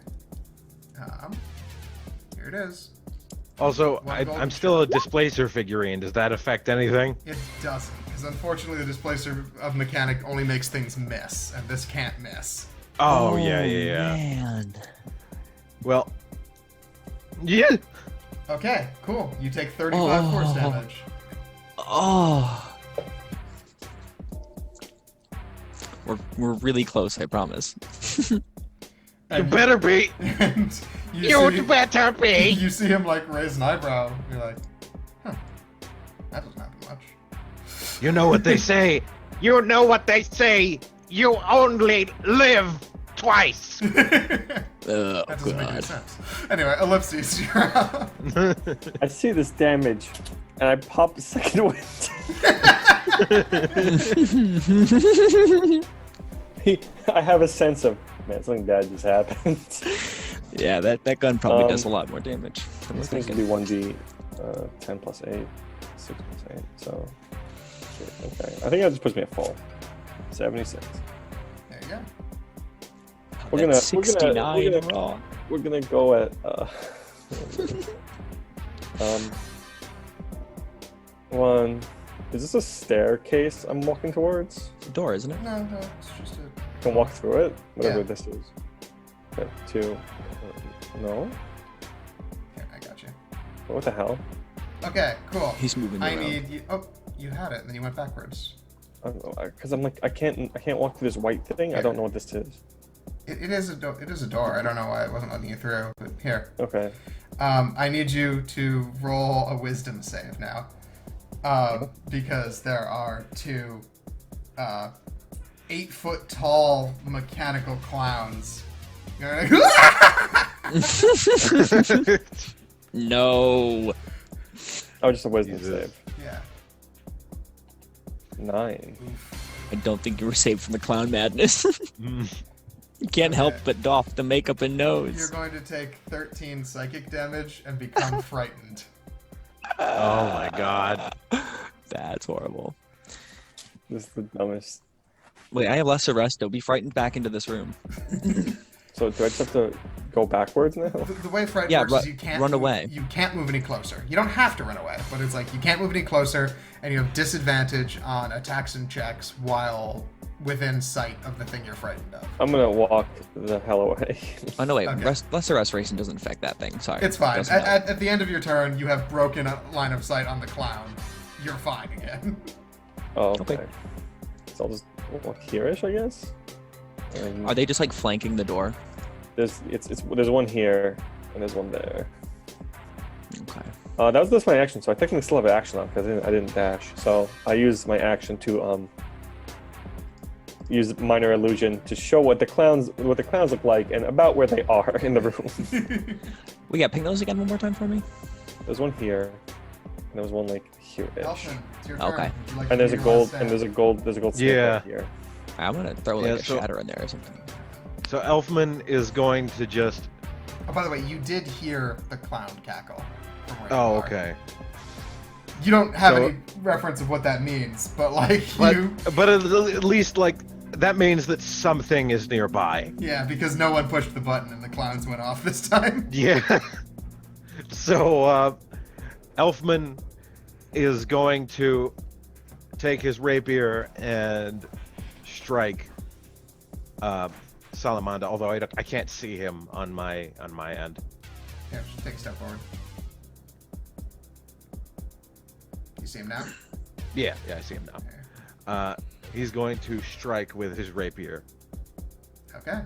Here it is. Also, One golden I'm still a displacer figurine. Does that affect anything? It doesn't, because unfortunately the displacer of mechanic only makes things miss, and this can't miss. Oh, yeah. Man. Well, yeah. Okay, cool. You take 35 force Oh. damage. Oh. We're really close, I promise. You And better be. and You see, better be. you see him like raise an eyebrow. You're like, huh, that doesn't happen much. You know what they say. You know what they say. You only live twice. That Oh, doesn't make any God. sense. Anyway, Ellipsis, you're up. I see this damage, and I pop a second wind. I have a sense of, man, something bad just happened. Yeah, that gun probably does a lot more damage than we're This needs to thinking. be 1d 10 plus 8, 6 plus 8, so... Okay, I think that just puts me at full. 76. There you go. We're That's gonna- 69 raw. We're gonna go at, one... Is this a staircase I'm walking towards? Door, isn't it? No, it's just a. I can walk through it? Whatever Yeah. this is. Okay, 2... no? Here, I got you. What the hell? Okay, cool. He's moving I around. need you. Oh, you had it, and then you went backwards. Because I'm like, I can't walk through this white thing. I don't know what this is. It is a door. It is a door. I don't know why it wasn't letting you through, but here. Okay. I need you to roll a wisdom save now. Because there are two 8-foot tall mechanical clowns. You're like, No. Oh, just a wisdom Jesus. save. yeah. 9. I don't think you were saved from the clown madness. Mm. You can't help Okay. but doff the makeup and You're nose. going to take 13 psychic damage and become frightened. Oh my god. That's horrible. This is the dumbest. Wait, I have lesser rest. Don't be frightened back into this room. So do I just have to go backwards now? The way fright Yeah, works is you can't run move, away. You can't move any closer. You don't have to run away, but it's like you can't move any closer, and you have disadvantage on attacks and checks while within sight of the thing you're frightened of. I'm gonna walk the hell away. Oh no, wait. Okay. Lesser restoration doesn't affect that thing. Sorry. It's fine. Doesn't help. At the end of your turn, you have broken a line of sight on the clown. You're fine again. Oh, Okay. okay. So I'll just walk here-ish, I guess. Are they just like flanking the door? There's one here and there's one there. Okay. That was my action, so I technically still have an action on because I didn't dash. So I used my action to use minor illusion to show what the clowns look like and about where they are in the room. We got ping those again one more time for me. There's one here, and there was one like here-ish. Elfman, it's your turn. Okay. Would you like And to there's a do your gold last and there's a gold snake Yeah. right here. I'm gonna throw like Yeah, a so- shatter in there or something. So Elfman is going to just. Oh, by the way, you did hear the clown cackle from where you Oh, are. okay. You don't have So- any reference of what that means, but like But you, but at least like that means that something is nearby. yeah, because no one pushed the button and the clowns went off this time. Yeah. So Elfman is going to take his rapier and strike Salamanda, although I can't see him on my end. Yeah, just take a step forward. You see him now? Yeah, I see him now. He's going to strike with his rapier. Okay.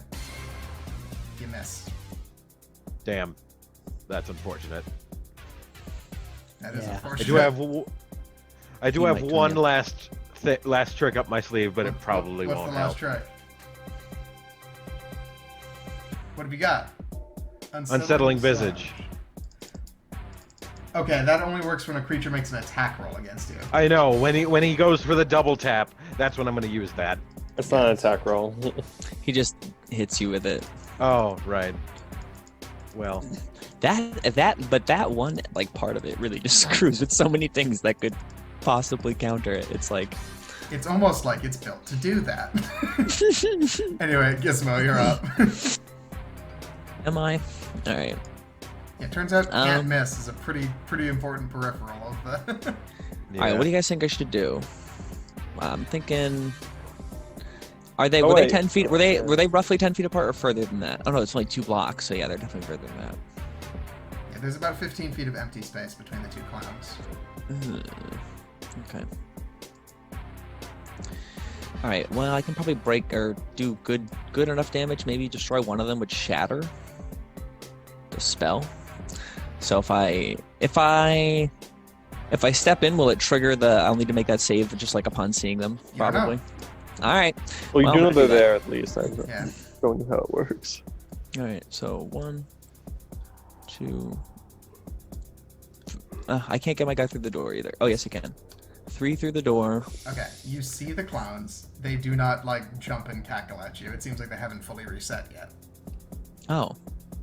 You miss. Damn, that's unfortunate. That is Yeah. unfortunate. I do He have might one kill last trick up my sleeve, but it probably What's won't the help. last try? What have you got? Unsettling visage. Okay, that only works when a creature makes an attack roll against you. I know, when he goes for the double tap, that's when I'm going to use that. It's not an attack roll. He just hits you with it. Oh, right. Well, That one like part of it really just screws with so many things that could possibly counter it. It's like It's almost like it's built to do that. Anyway, Gizmo, you're up. am I? All right. It turns out can't Um, miss is a pretty important peripheral of the. yeah. All right. What do you guys think I should do? I'm thinking. Were they wait. 10 feet? Were they roughly 10 feet apart or further than that? Oh no, it's only 2 blocks. So yeah, they're definitely further than that. Yeah, there's about 15 feet of empty space between the two clowns. Okay. All right. Well, I can probably break or do good enough damage. Maybe destroy one of them with shatter. The spell. So if I step in, will it trigger the? I'll need to make that save just like upon seeing them, You don't know. probably. All right. Well, you Well, do know I'm they're gonna do there at least. I'm Yeah. showing you how it works. All right. So 1, 2. I can't get my guy through the door either. Oh yes, I can. 3 through the door. Okay, you see the clowns. They do not like jump and cackle at you. It seems like they haven't fully reset yet. Oh.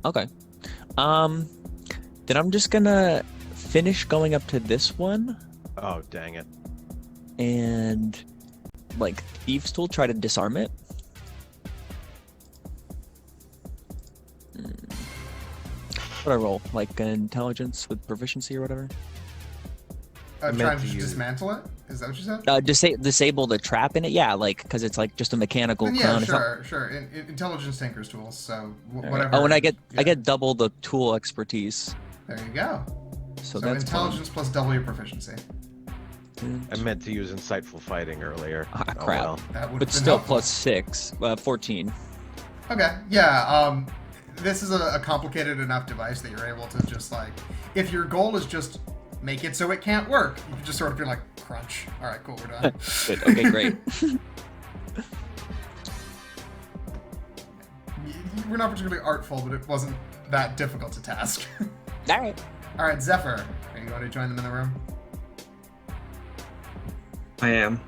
Okay. Then I'm just gonna finish going up to this one Oh, dang it. and like Thieves' Tool try to disarm it. What do I roll? Like an intelligence with proficiency or whatever? meant Trying to to use- dismantle it? Is that what you said? Disable the trap in it. Yeah, like because it's like just a mechanical Then clown. yeah, It's not- sure. Intelligence Tinker's tools, so All right. whatever. Oh, and I yeah. get double the tool expertise. There you go. So So that's intelligence plus double your proficiency. fun. I meant to use insightful fighting earlier. Ah, Oh, crap. well. That would But have been still helpful. plus 6, 14. Okay, yeah. This is a complicated enough device that you're able to just like, if your goal is just make it so it can't work, you can just sort of be like, crunch. All right, cool, we're done. Good. Okay, great. We're not particularly artful, but it wasn't that difficult to task. All right. All right, Zephyr, are you going to join them in the room? I am.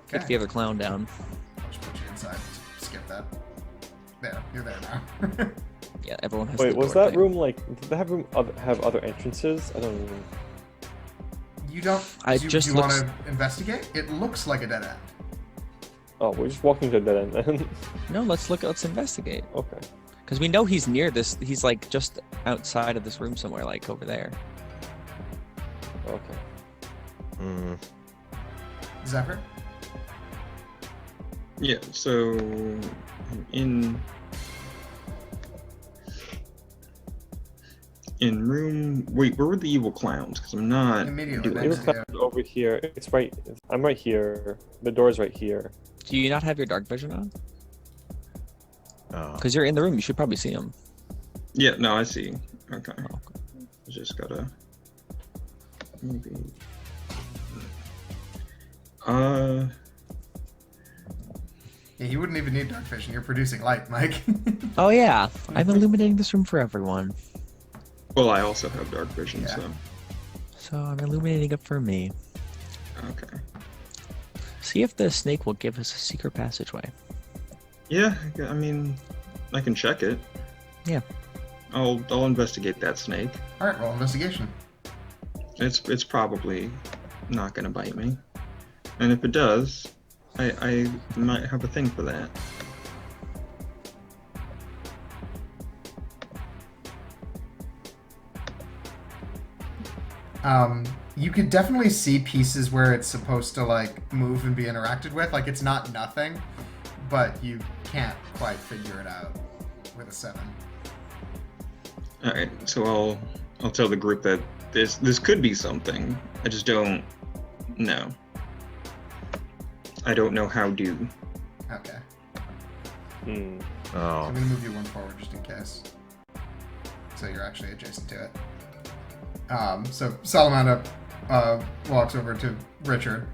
Kick the other clown down. I'll just put you inside. Skip that. There, you're there now. Yeah, everyone has. Wait, the was door that thing. room like? Did that room have other entrances? I don't even. You don't. I do, just do you want looks- to investigate? It looks like a dead end. Oh, we're just walking to a dead end then. No, let's look. Let's investigate. Okay. Because we know he's near this. He's like just outside of this room somewhere, like over there. Okay. Mm. Zephyr? Yeah, so in room. Wait, where were the evil clowns? Because I'm not. Immediately doing next It's to it. you. over here. It's right. I'm right here. The door's right here. Do you not have your dark vision on? Oh. Because you're in the room. You should probably see him. Yeah, no, I see. Okay. Oh, Just gotta. Maybe. Yeah, you wouldn't even need dark vision. You're producing light, Mike. Oh yeah, I'm illuminating this room for everyone. Well, I also have dark vision, Yeah. so. So I'm illuminating it for me. Okay. See if the snake will give us a secret passageway. Yeah, I mean, I can check it. Yeah. I'll investigate that snake. All right, roll investigation. It's probably not gonna bite me, and if it does, I might have a thing for that. You could definitely see pieces where it's supposed to like move and be interacted with. Like it's not nothing, but you can't quite figure it out with a 7. All right, so I'll tell the group that this could be something. I just don't know. I don't know how to. Okay. Hmm. So Oh. I'm gonna move you 1 forward just in case. So you're actually adjacent to it. So Salamanda walks over to Richard.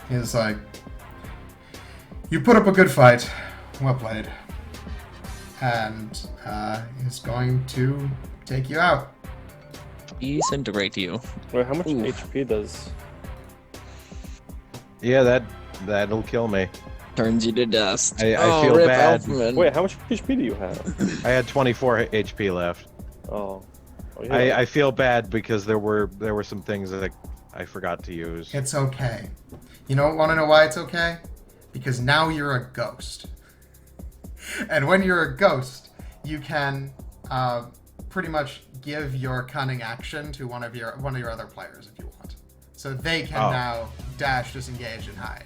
He's like, "You put up a good fight. Well played." And he's going to take you out. Disintegrate you. Wait, how much Oof. HP does? Yeah, that'll kill me. Turns you to dust. I Oh, feel rip bad. Elfman. Wait, how much HP do you have? I had 24 HP left. Oh. Oh, yeah. I feel bad because there were some things that I forgot to use. It's okay. You don't want to know why it's okay? Because now you're a ghost. And when you're a ghost, you can pretty much give your cunning action to one of your other players if you want. So they can now dash, disengage, and hide.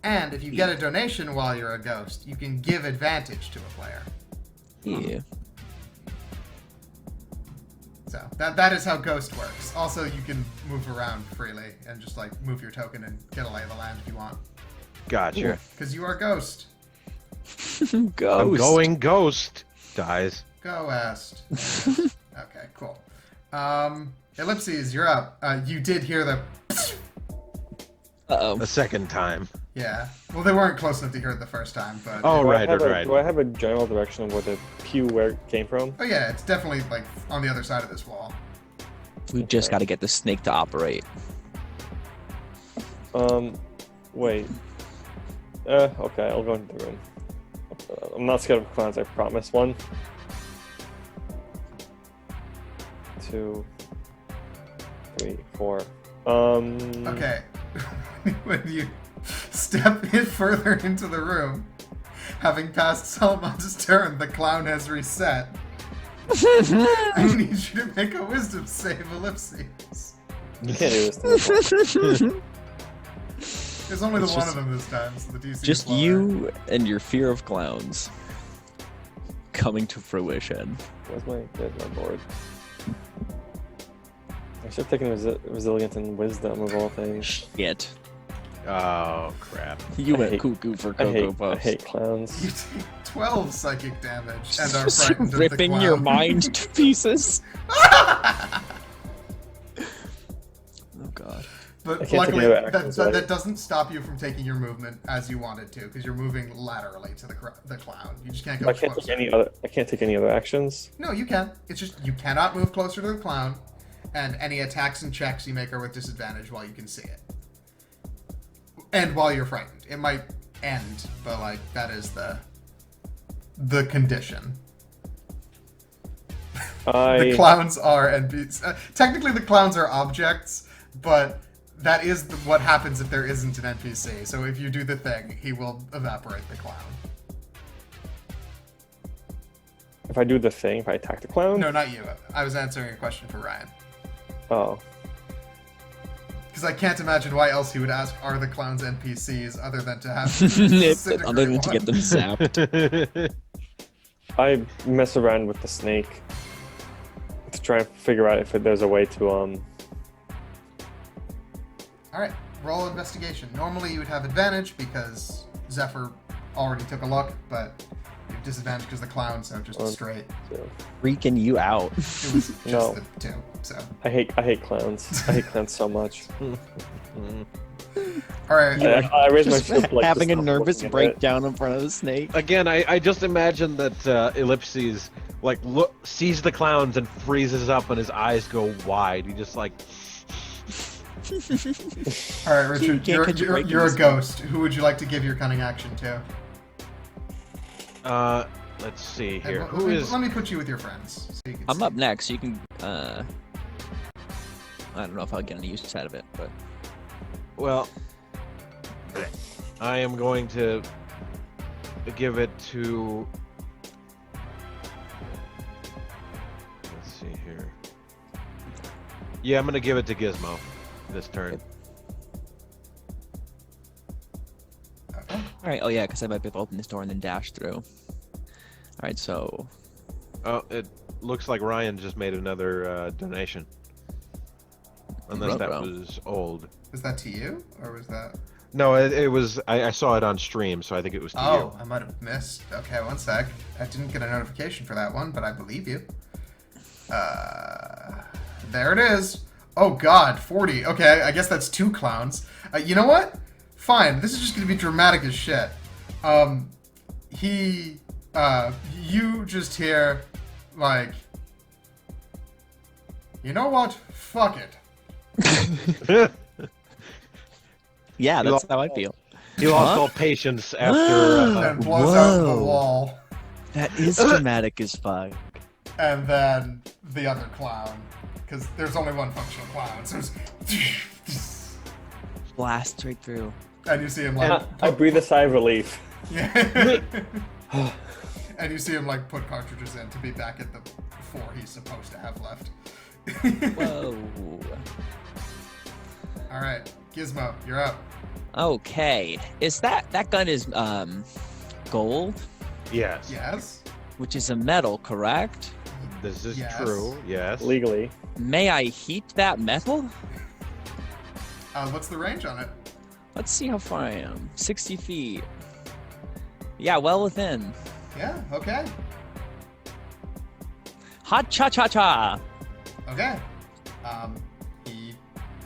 And if you get a donation while you're a ghost, you can give advantage to a player. Yeah. So that is how Ghost works. Also, you can move around freely and just like move your token and get a lay of the land if you want. Gotcha. Because you are Ghost. Ghost. I'm going ghost. Dies. Ghost. Okay, cool. Ellipsis, you're up. You did hear the... Uh-oh. A second time. Yeah. Well, they weren't close enough to hear it the first time, but... Oh, Do I right, have right. Do I have a general direction of where the pew where it came from? Oh yeah, it's definitely like on the other side of this wall. We just got to get the snake to operate. Wait. Okay, I'll go into the room. I'm not scared of clowns, I promise. 1, 2, 3, 4. Okay. When you step in further into the room, having passed Salamanda's turn, the clown has reset. I need you to make a wisdom save, Ellipses. You can't do this to me. There's only It's the one just- of them this time, so the DC is Just lower. you and your fear of clowns coming to fruition. Where's my board? I should have taken resilience and wisdom of all things. Shit. Oh, crap. You I went hate- cuckoo for I Cocoa hate Puffs. You take 12 psychic damage and are Just frightened of the ripping clown. your mind to pieces. Oh god. But I can't take luckily, any other actions, right? that doesn't stop you from taking your movement as you wanted to, because you're moving laterally to the clown. You just can't go I can't closer. take any other. I can't take any other actions. No, you can. It's just you cannot move closer to the clown, and any attacks and checks you make are with disadvantage while you can see it. And while you're frightened. It might end, but like that is the condition. The clowns are NPCs. Technically, the clowns are objects, but that is what happens if there isn't an NPC. So if you do the thing, he will evaporate the clown. If I do the thing, if I attack the clown. No, not you. I was answering a question for Ryan. Oh. Because I can't imagine why else he would ask, are the clowns NPCs, other than to have Other than to get them zapped. I mess around with the snake to try and figure out if there's a way to Alright, roll investigation. Normally you would have advantage because Zephyr already took a look, but you have disadvantage because the clown, so just a straight. So. Freaking you out. It was just No. the 2, so. I hate clowns. I hate clowns so much. Alright, I raise my Just shield like having a this, nervous looking at it. breakdown in front of the snake. Again, I just imagine that Ellipses like sees the clowns and freezes up and his eyes go wide. He just like Alright, Richard, Can't catch a break in you're a this ghost. Who would you like to give your cunning action to? let's see And here. let Who me- is Let me put you with your friends. So you can I'm see. up next. You can. I don't know if I'll get any use out of it, but well? I am going to give it to. Let's see here. Yeah, I'm gonna give it to Gizmo this turn. Okay. All right. Oh yeah, because I might be able to open this door and then dash through. All right. So Oh, it looks like Ryan just made another donation. Unless that Ruh-roh. was old. Was that to you, or was that? No, it was. I saw it on stream, so I think it was to Oh, you. I might have missed. Okay, one sec. I didn't get a notification for that one, but I believe you. There it is. Oh God, 40. Okay, I guess that's 2 clowns. You know what? Fine. This is just gonna be dramatic as shit. You just hear, like, you know what? Fuck it. yeah, You that's lost- how I feel. He lost Huh? all patience after. And blows out the Whoa. wall. That is dramatic as fuck. And then the other clown, because there's only one functional clown. So there's, Blast right through. and you see him like, I breathe a sigh of relief. yeah. And you see him like put cartridges in to be back at the 4 he's supposed to have left. Whoa. All right, Gizmo, you're up. Okay. Is that gun is gold, Yes. Yes. which is a metal, correct? This is Yes. true. Yes. Legally. May I heat that metal? What's the range on it? Let's see how far I am. 60 feet. Yeah, well within. Yeah. Okay. Hot cha cha cha. Okay. He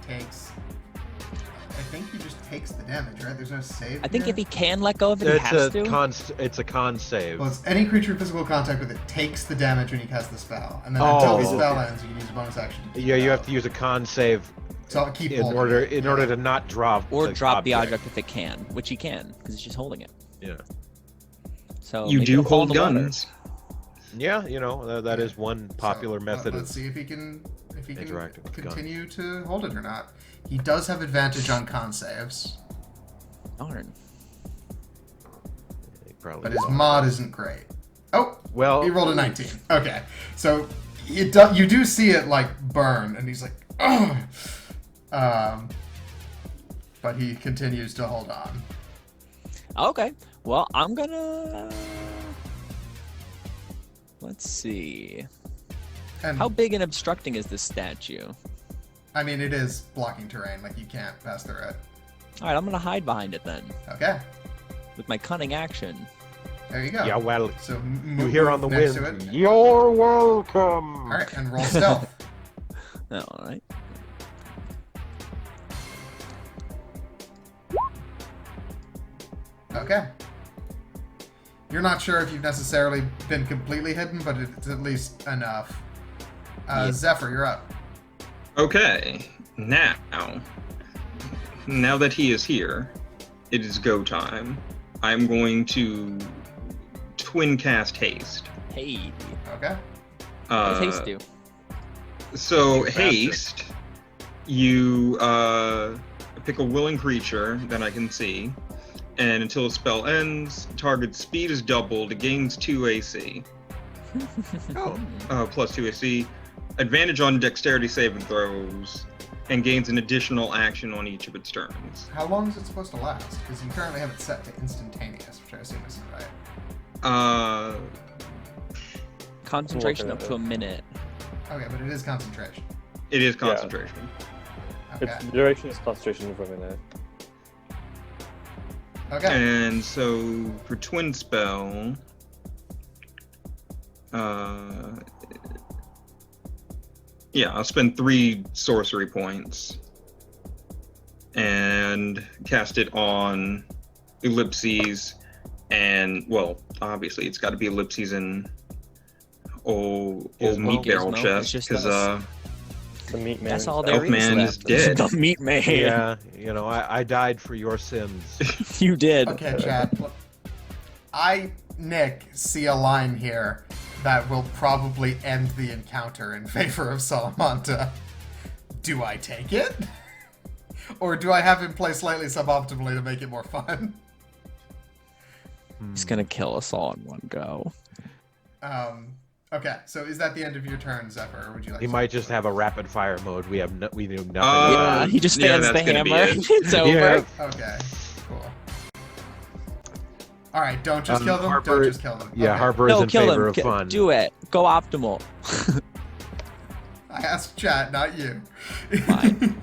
takes. I think he just takes the damage, right? There's no save. I think here? if he can let go of it, he has to. It's a con save. Well, it's any creature in physical contact with it takes the damage when you cast the spell, and then Oh. until the spell ends, you can use a bonus action. To keep Yeah, it you out. have to use a con save So I'll keep in holding order it. to not drop Or the drop the object if it can, which he can, because it's just holding it. Yeah. So You maybe do it'll fall in hold the water. guns. Yeah, that is one popular So, method Let's of. see if he can interacting with guns. continue to hold it or not. He does have advantage on con saves, Darn. Probably but his mod isn't great. Oh, well, he rolled a 19. Okay, so you do see it like burn, and he's like, ugh. But he continues to hold on. Okay. Well, I'm gonna. Let's see. And How big and obstructing is this statue? I mean, it is blocking terrain, like you can't pass through it. All right, I'm gonna hide behind it then Okay, with my cunning action. there you go. yeah, well, So you hear on the next wind, to it. "You're welcome." All right, and roll stealth. All right. Okay. You're not sure if you've necessarily been completely hidden, but it's at least enough. Yeah. Zephyr, you're up. Okay, now that he is here, it is go time. I'm going to twin cast haste. Hey, Okay. what does Uh, haste do? So Faster. haste, you pick a willing creature that I can see, and until the spell ends, target speed is doubled. It gains 2 AC, Oh. plus 2 AC, advantage on dexterity saving throws, and gains an additional action on each of its turns. How long is it supposed to last? Because you currently have it set to instantaneous, which I assume isn't right. Concentration up to a minute. Okay, but it is concentration. It is concentration. Okay. Its duration is concentration for a minute. Okay. And so for twin spell, yeah, I'll spend 3 sorcery points and cast it on Ellipses, and well, obviously it's got to be Ellipses and old meat barrel Gizmo, it's chest just because us. The meat man. That's all himself. there is Elfman left. is dead. The meat man. Yeah, I died for your sins. You did. Okay, Chad. Nick, see a line here that will probably end the encounter in favor of Salamanda. Do I take it? Or do I have him play slightly suboptimally to make it more fun? He's gonna kill us all in one go. Okay, so is that the end of your turn, Zephyr, or would you like He to- might just have a rapid fire mode. We knew nothing Yeah, about. He just yeah, fans the that's gonna be hammer. it. It's over. Yeah. Okay, cool. All right, don't just kill them. Harper- Don't just kill them. Yeah, Okay. Harper is No, in kill favor him. of fun. Do it. Go optimal. I asked chat, not you. Fine.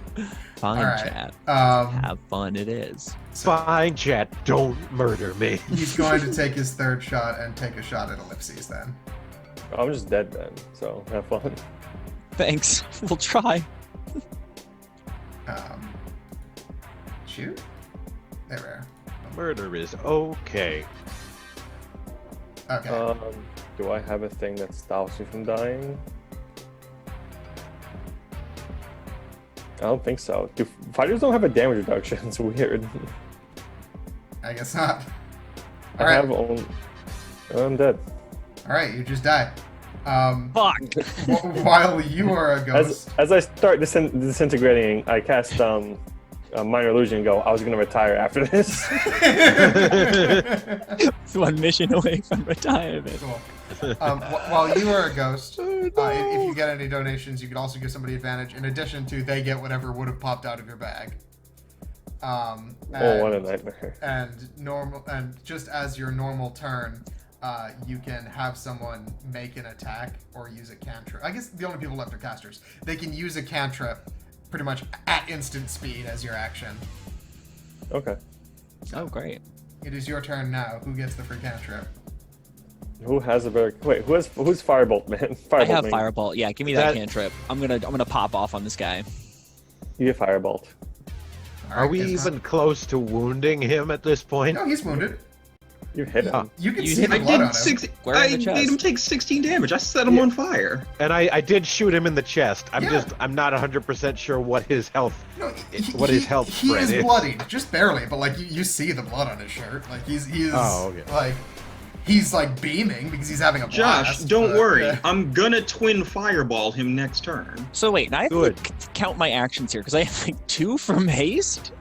Fine, All right. chat. Um, Have fun. It is. Fine, chat. Don't murder me. he's going to take his third shot and take a shot at Ellipses then. I'm just dead then, so have fun. Thanks. We'll try. Shoot. There we are. Murder is okay. Okay. Do I have a thing that stops me from dying? I don't think so. Fighters don't have a damage reduction. It's weird. I guess not. I All right. have only. I'm dead. All right, you just died. Fuck. While you are a ghost. As I start disintegrating, I cast a minor illusion and go, I was going to retire after this. It's one mission away from retirement. Cool. While you are a ghost, if you get any donations, you could also give somebody advantage. In addition to, they get whatever would have popped out of your bag. Oh, what a nightmare. And just as your normal turn, you can have someone make an attack or use a cantrip. I guess the only people left are casters. They can use a cantrip pretty much at instant speed as your action. Okay. Oh, great. It is your turn now. Who gets the free cantrip? Who has a better... Wait, who's Firebolt, man? Firebolt I have man. Firebolt. Yeah, give me that cantrip. I'm gonna pop off on this guy. You get Firebolt. All Are right, we Gizmo. even close to wounding him at this point? No, he's wounded. You hit him. You can You see hit the him. blood on him. Where in I the made chest? him take 16 damage. I set him on fire. And I did shoot him in the chest. Yeah. I'm not 100% sure what his health. No, What his health he spread is is. bloodied, just barely, but like you see the blood on his shirt. Like he's Oh, okay. like he's like beaming because he's having a Josh, blast. don't but, worry. yeah. I'm gonna twin fireball him next turn. So wait, now I have to Good. like, count my actions here because I have like 2 from haste.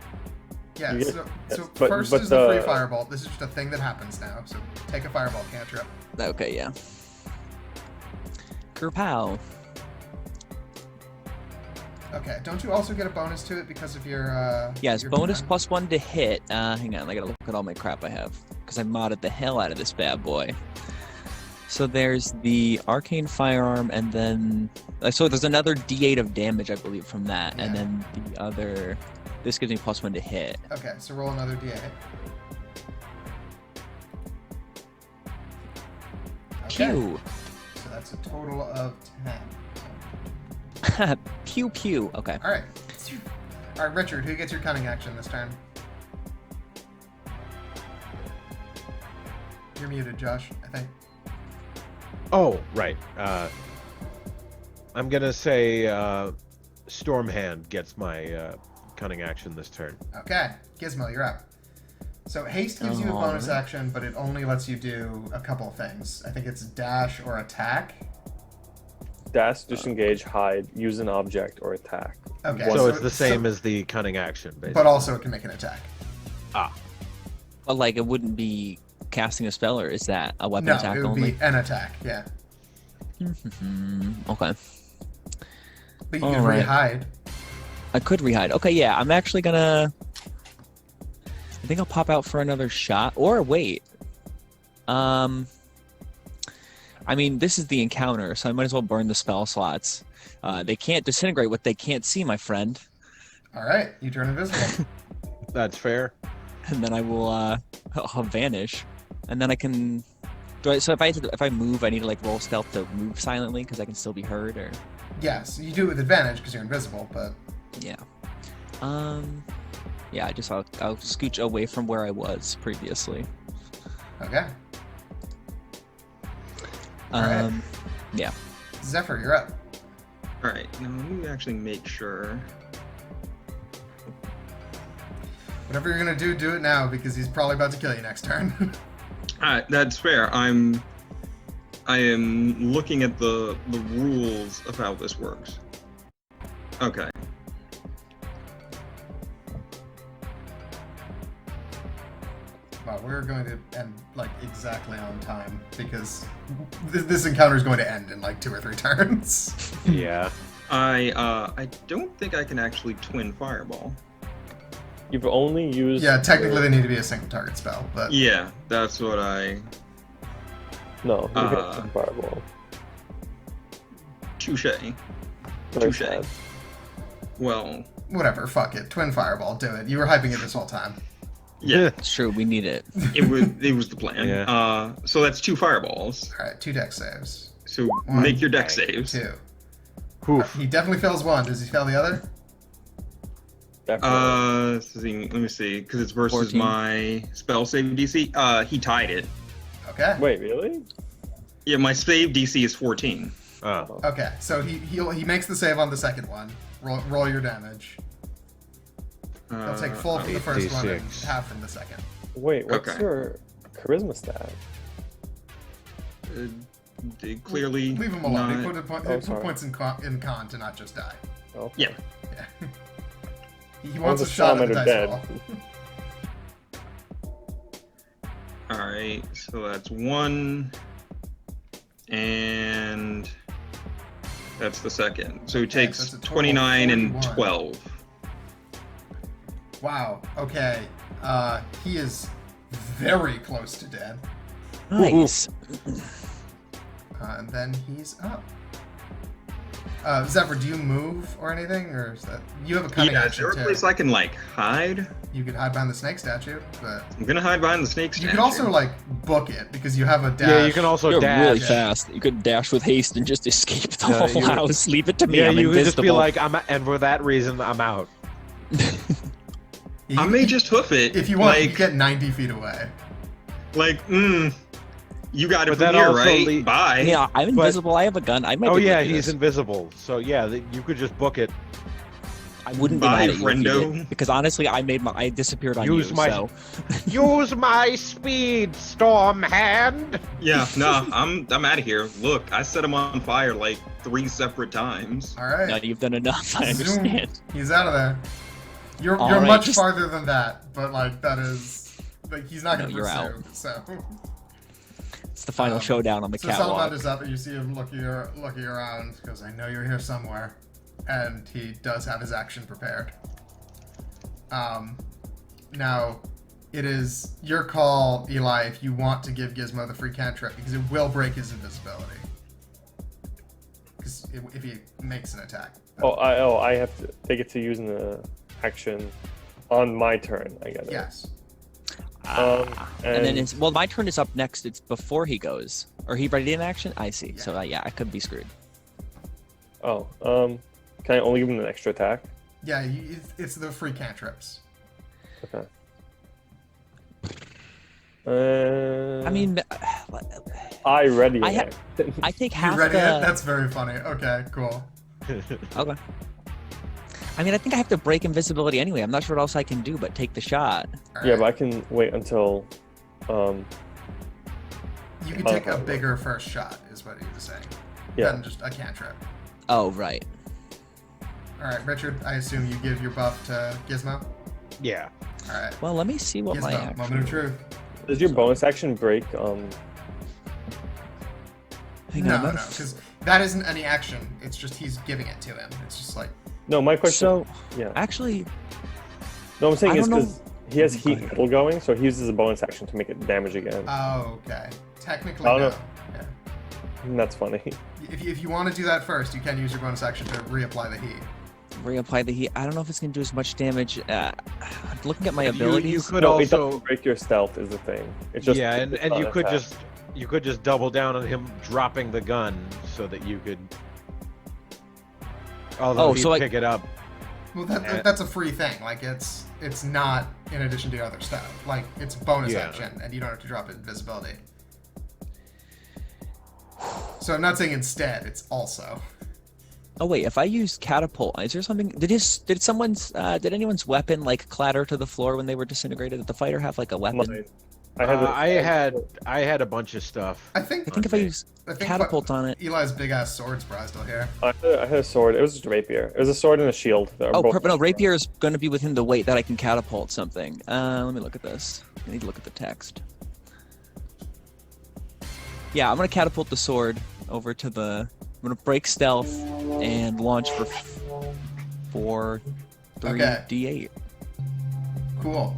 Yeah, You get- so yes, but- first but is the free the- fireball. This is just a thing that happens now. So take a fireball cantrip. Okay, yeah. Kerpow. Okay, don't you also get a bonus to it because of your Yes, your bonus command? +1 to hit. Hang on, I gotta look at all my crap I have because I modded the hell out of this bad boy. So there's the arcane firearm, and then so there's another D8 of damage, I believe, from that, and Yeah. then the other. This gives me +1 to hit. Okay, so roll another d8. Okay, Pew. so that's a total of 10. Pew pew. Okay. All right. All right, Richard, who gets your cunning action this turn? You're muted, Josh, I think. Oh, right. I'm gonna say Stormhand gets my cunning action this turn. Okay, Gizmo, you're up. So haste gives you a bonus Alright. action, but it only lets you do a couple of things. I think it's dash or attack. Dash, disengage, hide, use an object, or attack. Okay, So it's the same as the cunning action, basically. But also it can make an attack. But like, it wouldn't be casting a spell, or is that a weapon No, attack it would only? be an attack, yeah. Okay. But you can Alright. re-hide. I could rehide. Okay, yeah, I'm actually gonna. I think I'll pop out for another shot, or wait. I mean, this is the encounter, so I might as well burn the spell slots. They can't disintegrate what they can't see, my friend. All right, you turn invisible. That's fair. And then I will I'll vanish, and then I can. So if I move, I need to like roll stealth to move silently because I can still be heard, or Yes, you do it with advantage because you're invisible, but yeah. Yeah, I'll scooch away from where I was previously. okay. Alright. Yeah. Zephyr, you're up. Alright, now let me actually make sure. Whatever you're gonna do it now because he's probably about to kill you next turn. Alright, that's fair. I am looking at the rules of how this works. Okay. Wow, we're going to end like exactly on time because this encounter is going to end in like 2 or 3 turns. Yeah. I don't think I can actually twin fireball. You've only used. Yeah, technically they need to be a single target spell, but Yeah, that's what I. No, you hit Uh, fireball. Touche. Very touche. sad. Well, whatever. Fuck it. Twin fireball. Do it. You were hyping it this whole time. yeah, It's true. We need it. it was the plan. Yeah. So that's 2 fireballs. All right, 2 deck saves. So One. make your deck saves. 2. Oof. He definitely fails 1. Does he fail the other? Definitely. Let me see, because it's versus 14. my spell save DC. He tied it. Okay. Wait, really? Yeah, my save DC is 14. Oh. Okay, so he makes the save on the second one. Roll your damage. He'll take full from the first one and D6. half from the second. Wait, what's Okay. your charisma stat? They clearly Leave him alone. He not- put sorry. points in con to not just die. Okay. Yeah. Yeah. He wants a the shot at the Salamander dice dead. roll. All right, so that's 1, and that's the second. So he Okay, so takes it's a total of 29 and 41. 12. Wow. Okay. He is very close to dead. Nice. And then he's up. Zephyr, do you move or anything, or is that you have a cunning Yeah, is action there a too? place I can like hide? You could hide behind the snake statue, but I'm gonna hide behind the snake statue. you could also like book it because you have a dash. Yeah, you can also You're dash. really fast. You could dash with haste and just escape the Yeah, whole you- house. Leave it to me. Yeah, I'm you could invisible. just be like, and for that reason, I'm out. You- I may just hoof it. if you want, you like, can get 90 feet away. you got it But from that here, also right? le- Bye. Yeah, I'm invisible. I have a gun. I might. Oh be able yeah, to do he's this. invisible. So yeah, you could just book it. I wouldn't be Bye, mad at you if you friendo. did, because honestly, I disappeared on Use you. my- So Use my speed, Stormhand. Yeah, no, I'm out of here. Look, I set him on fire like 3 separate times. All right. no, you've done enough. I Zoom. understand. He's out of there. You're All you're right, much just- farther than that, but like that is like he's not No, gonna you're pursue. out. So It's the final showdown on the so catwalk. Salamander's up, and you see him looking around. He goes, "I know you're here somewhere," and he does have his action prepared. Now, it is your call, Eli, if you want to give Gizmo the free cantrip, because it will break his invisibility. Because if he makes an attack. I have to. They get to use the action on my turn. I get it. Yes. And then it's my turn is up next. It's before he goes, or he ready in action. I see. Yeah. So yeah, I could be screwed. Can I only give him an extra attack? Yeah, it's the free cantrips. Okay. I mean, I ready. I it. I take You half ready? the. That's very funny. Okay, cool. Okay. I mean, I think I have to break invisibility anyway. I'm not sure what else I can do but take the shot. All Yeah, right. but I can wait until. You can take a okay. bigger first shot, is what he was saying. Yeah. Than just a cantrip. Oh right. All right, Richard. I assume you give your buff to Gizmo. Yeah. All right. Well, let me see what my Gizmo, action. moment of truth. Does your bonus action break? Hang No, on, no, let's- because that isn't any action. It's just he's giving it to him. It's just like No, my question. So yeah. actually, No, I'm saying I is don't know. because he has Go heat ahead. metal going, so he uses a bonus action to make it damage again. oh, okay. Technically, I no. don't Yeah. And that's funny. If you want to do that first, you can use your bonus action to reapply the heat. reapply the heat. I don't know if it's gonna do as much damage. Looking at my You abilities. could No, it also doesn't break your stealth is the thing. It's just yeah, and it's not you an could attack. just double down on him dropping the gun so that you could. Although Oh, he'd so, like- pick it up. Well, that's a free thing. Like it's not in addition to your other stuff. Like it's bonus Yeah. action, and you don't have to drop invisibility. So I'm not saying instead. It's also. Oh wait, if I use catapult, is there something? Did anyone's weapon like clatter to the floor when they were disintegrated? Did the fighter have like a weapon? Mine. I I had a bunch of stuff. I think. I think if I use I think catapult on it. Eli's big ass sword's probably still here. I had a sword. It was just a rapier. It was a sword and a shield. That are Oh, both- no, rapier is going to be within the weight that I can catapult something. Let me look at this. I need to look at the text. Yeah, I'm going to catapult the sword over to the. I'm going to break stealth and launch for 3 Okay. D8. Cool.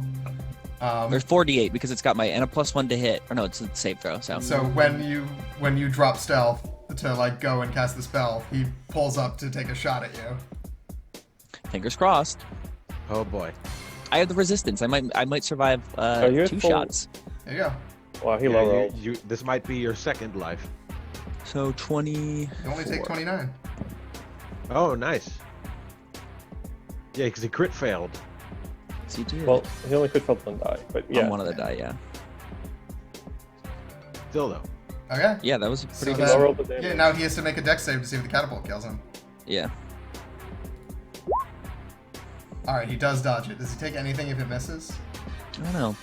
There's 48 because it's got my and a +1 to hit. Or no, it's a save throw. So So when you drop stealth to like go and cast the spell, he pulls up to take a shot at you. fingers crossed. Oh boy. I have the resistance. I might survive you're at 2 full- shots. There you go. Wow, he Yeah, low rolled. this might be your second life. So 20. You only take 29. Oh, nice. Yeah, because he crit failed. So you do Well, he only could fail one die, but yeah. on one of the die. Yeah. Still though. Okay. Yeah, that was So pretty He good. low then, rolled the damage. yeah, now he has to make a dex save to see if the catapult kills him. Yeah. Alright, he does dodge it. Does he take anything if it misses? I don't know.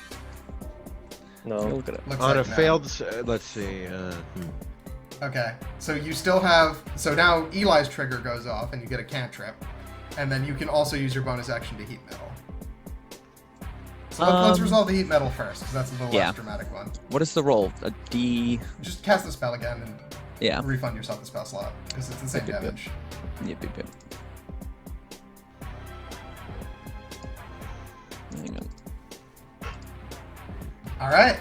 No. Look at it. Looks On like a no. failed, let's see. Okay, so you still have... So now Eli's trigger goes off and you get a cantrip. And then you can also use your bonus action to heat metal. So let's resolve the heat metal first, because that's a little Yeah. less dramatic one. What is the roll? A D. Just cast the spell again and Yeah. refund yourself the spell slot, because it's the same Yep, yep, yep. damage. Yep, yep, yep. Hang on. Alright.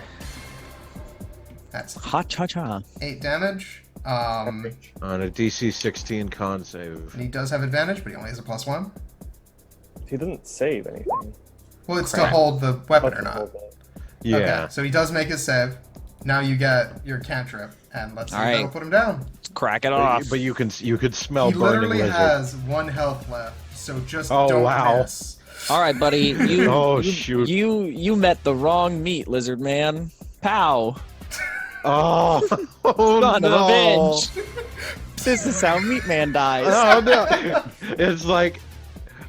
That's Ha cha cha. 8 damage. On a DC 16 con save. And he does have advantage, but he only has a +1. He didn't save anything. Well, it's to Crap. hold the weapon But or not. Yeah. Okay, so he does make his save. Now you get your cantrip, and let's see if Alright. that'll put him down. Crack it But, off. but you could smell He burning literally lizard. has 1 health left, so just Oh, don't wow. miss. All right, buddy. You. Oh, you, shoot. You met the wrong meat, lizard man. Pow. Oh, oh Son no. of a bitch. This is how Meat Man dies. Oh no. It's like,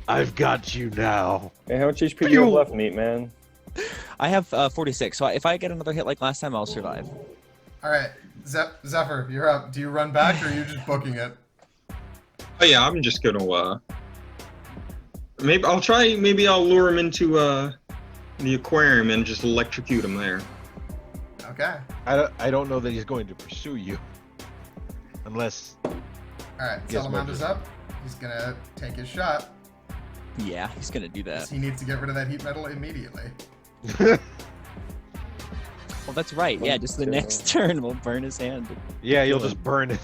I've got you now. Hey, how much HP do you have left, meat man? I have 46, so if I get another hit like last time, I'll survive. Alright, Zephyr, you're up. Do you run back, or are you just booking it? Oh yeah, I'm just gonna maybe I'll lure him into the aquarium and just electrocute him there. Okay. I don't know that he's going to pursue you. Unless Alright, Gizmo Salamanda's just- up. He's gonna take his shot. Yeah, he's gonna do that. He needs to get rid of that heat metal immediately. Well, that's right. Yeah, just the Yeah. next turn will burn his hand. Yeah, you'll just burn it.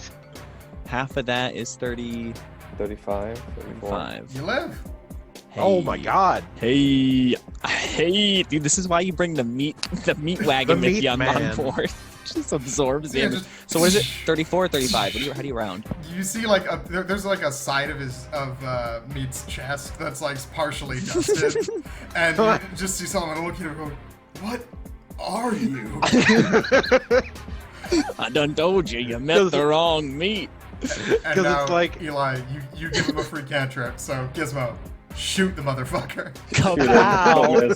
Half of that is 35. 35, 34. You live. Oh my god. Hey, dude, this is why you bring the meat wagon The with meat you on man. board. Just absorbs Yeah, damage. just- So what is it? 34 or 35? How do you round? You see, like, there's like a side of Meat's chest that's like partially dusted, and you just see someone looking at him going, "What are you?" I done told you, you met the wrong meat. And 'Cause now, it's like- Eli, you give him a free cantrip, so Gizmo, shoot the motherfucker. Kapow!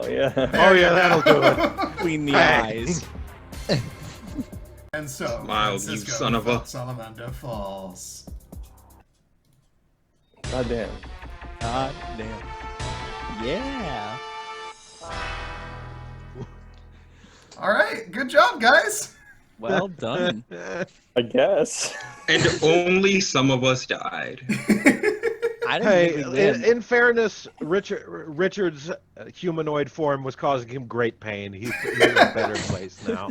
Oh yeah. Oh yeah, that'll do it. Between the Bang. eyes. And so, Miles, you Francisco son of a- Salamanda falls. God damn. God damn. Yeah. All right, good job, guys. Well done. I guess. And only some of us died. I didn't Hey, really win. in fairness, Richard's humanoid form was causing him great pain. He's in a better place now.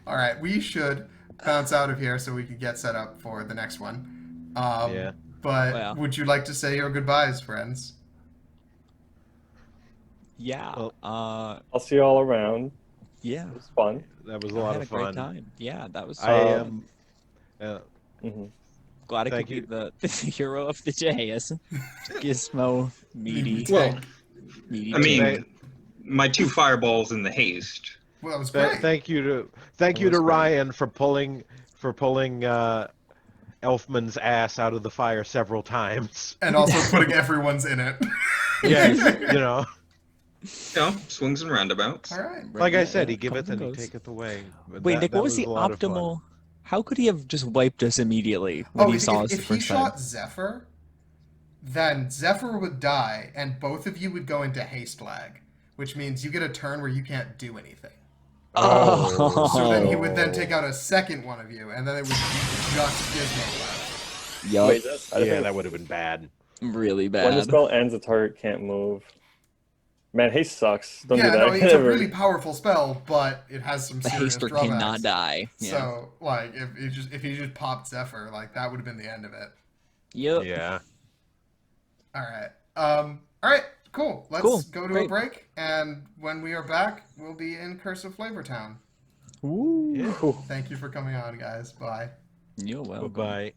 All right, we should bounce out of here so we can get set up for the next one. Yeah. But Well. would you like to say your goodbyes, friends? Yeah. Well- I'll see you all around. Yeah. It was fun. That was a I lot had a of great fun. time. Yeah, that was. I am. hmm glad I Thank could you. be the hero of the day as Gizmo, Meaty. Well, Meaty I mean, Thank- my 2 fireballs in the haste. Well, that was great. Thank you to was great. Ryan for pulling Elfman's ass out of the fire several times. And also putting everyone's in it. Yes, you know. You know, swings and roundabouts. All right. Like I said, Yeah, he giveth comes and he goes. taketh away. But Wait, that- Nick, that what was the a lot of fun. optimal? How could he have just wiped us immediately when he saw us the if he first time? shot Zephyr, then Zephyr would die, and both of you would go into haste lag, which means you get a turn where you can't do anything. Oh. So then he would then take out a second one of you, and then it would be just Gizmo left. Yup. Wait, that's, I Yeah, think that would have been bad. really When the bad. spell ends, the target can't move. Man, haste sucks. Don't do Yeah, that. no, it's a really powerful spell, but it has some The serious haster drawbacks. cannot die. Yeah. So, like, if he just popped Zephyr, like that would have been the end of it. Yep. Yeah. All right. All right. Cool. Let's Cool. go to a Great. break, and when we are back, we'll be in Cursive Flavor Town. Ooh. Yeah. Cool. Thank you for coming on, guys. Bye. You're welcome. Bye-bye.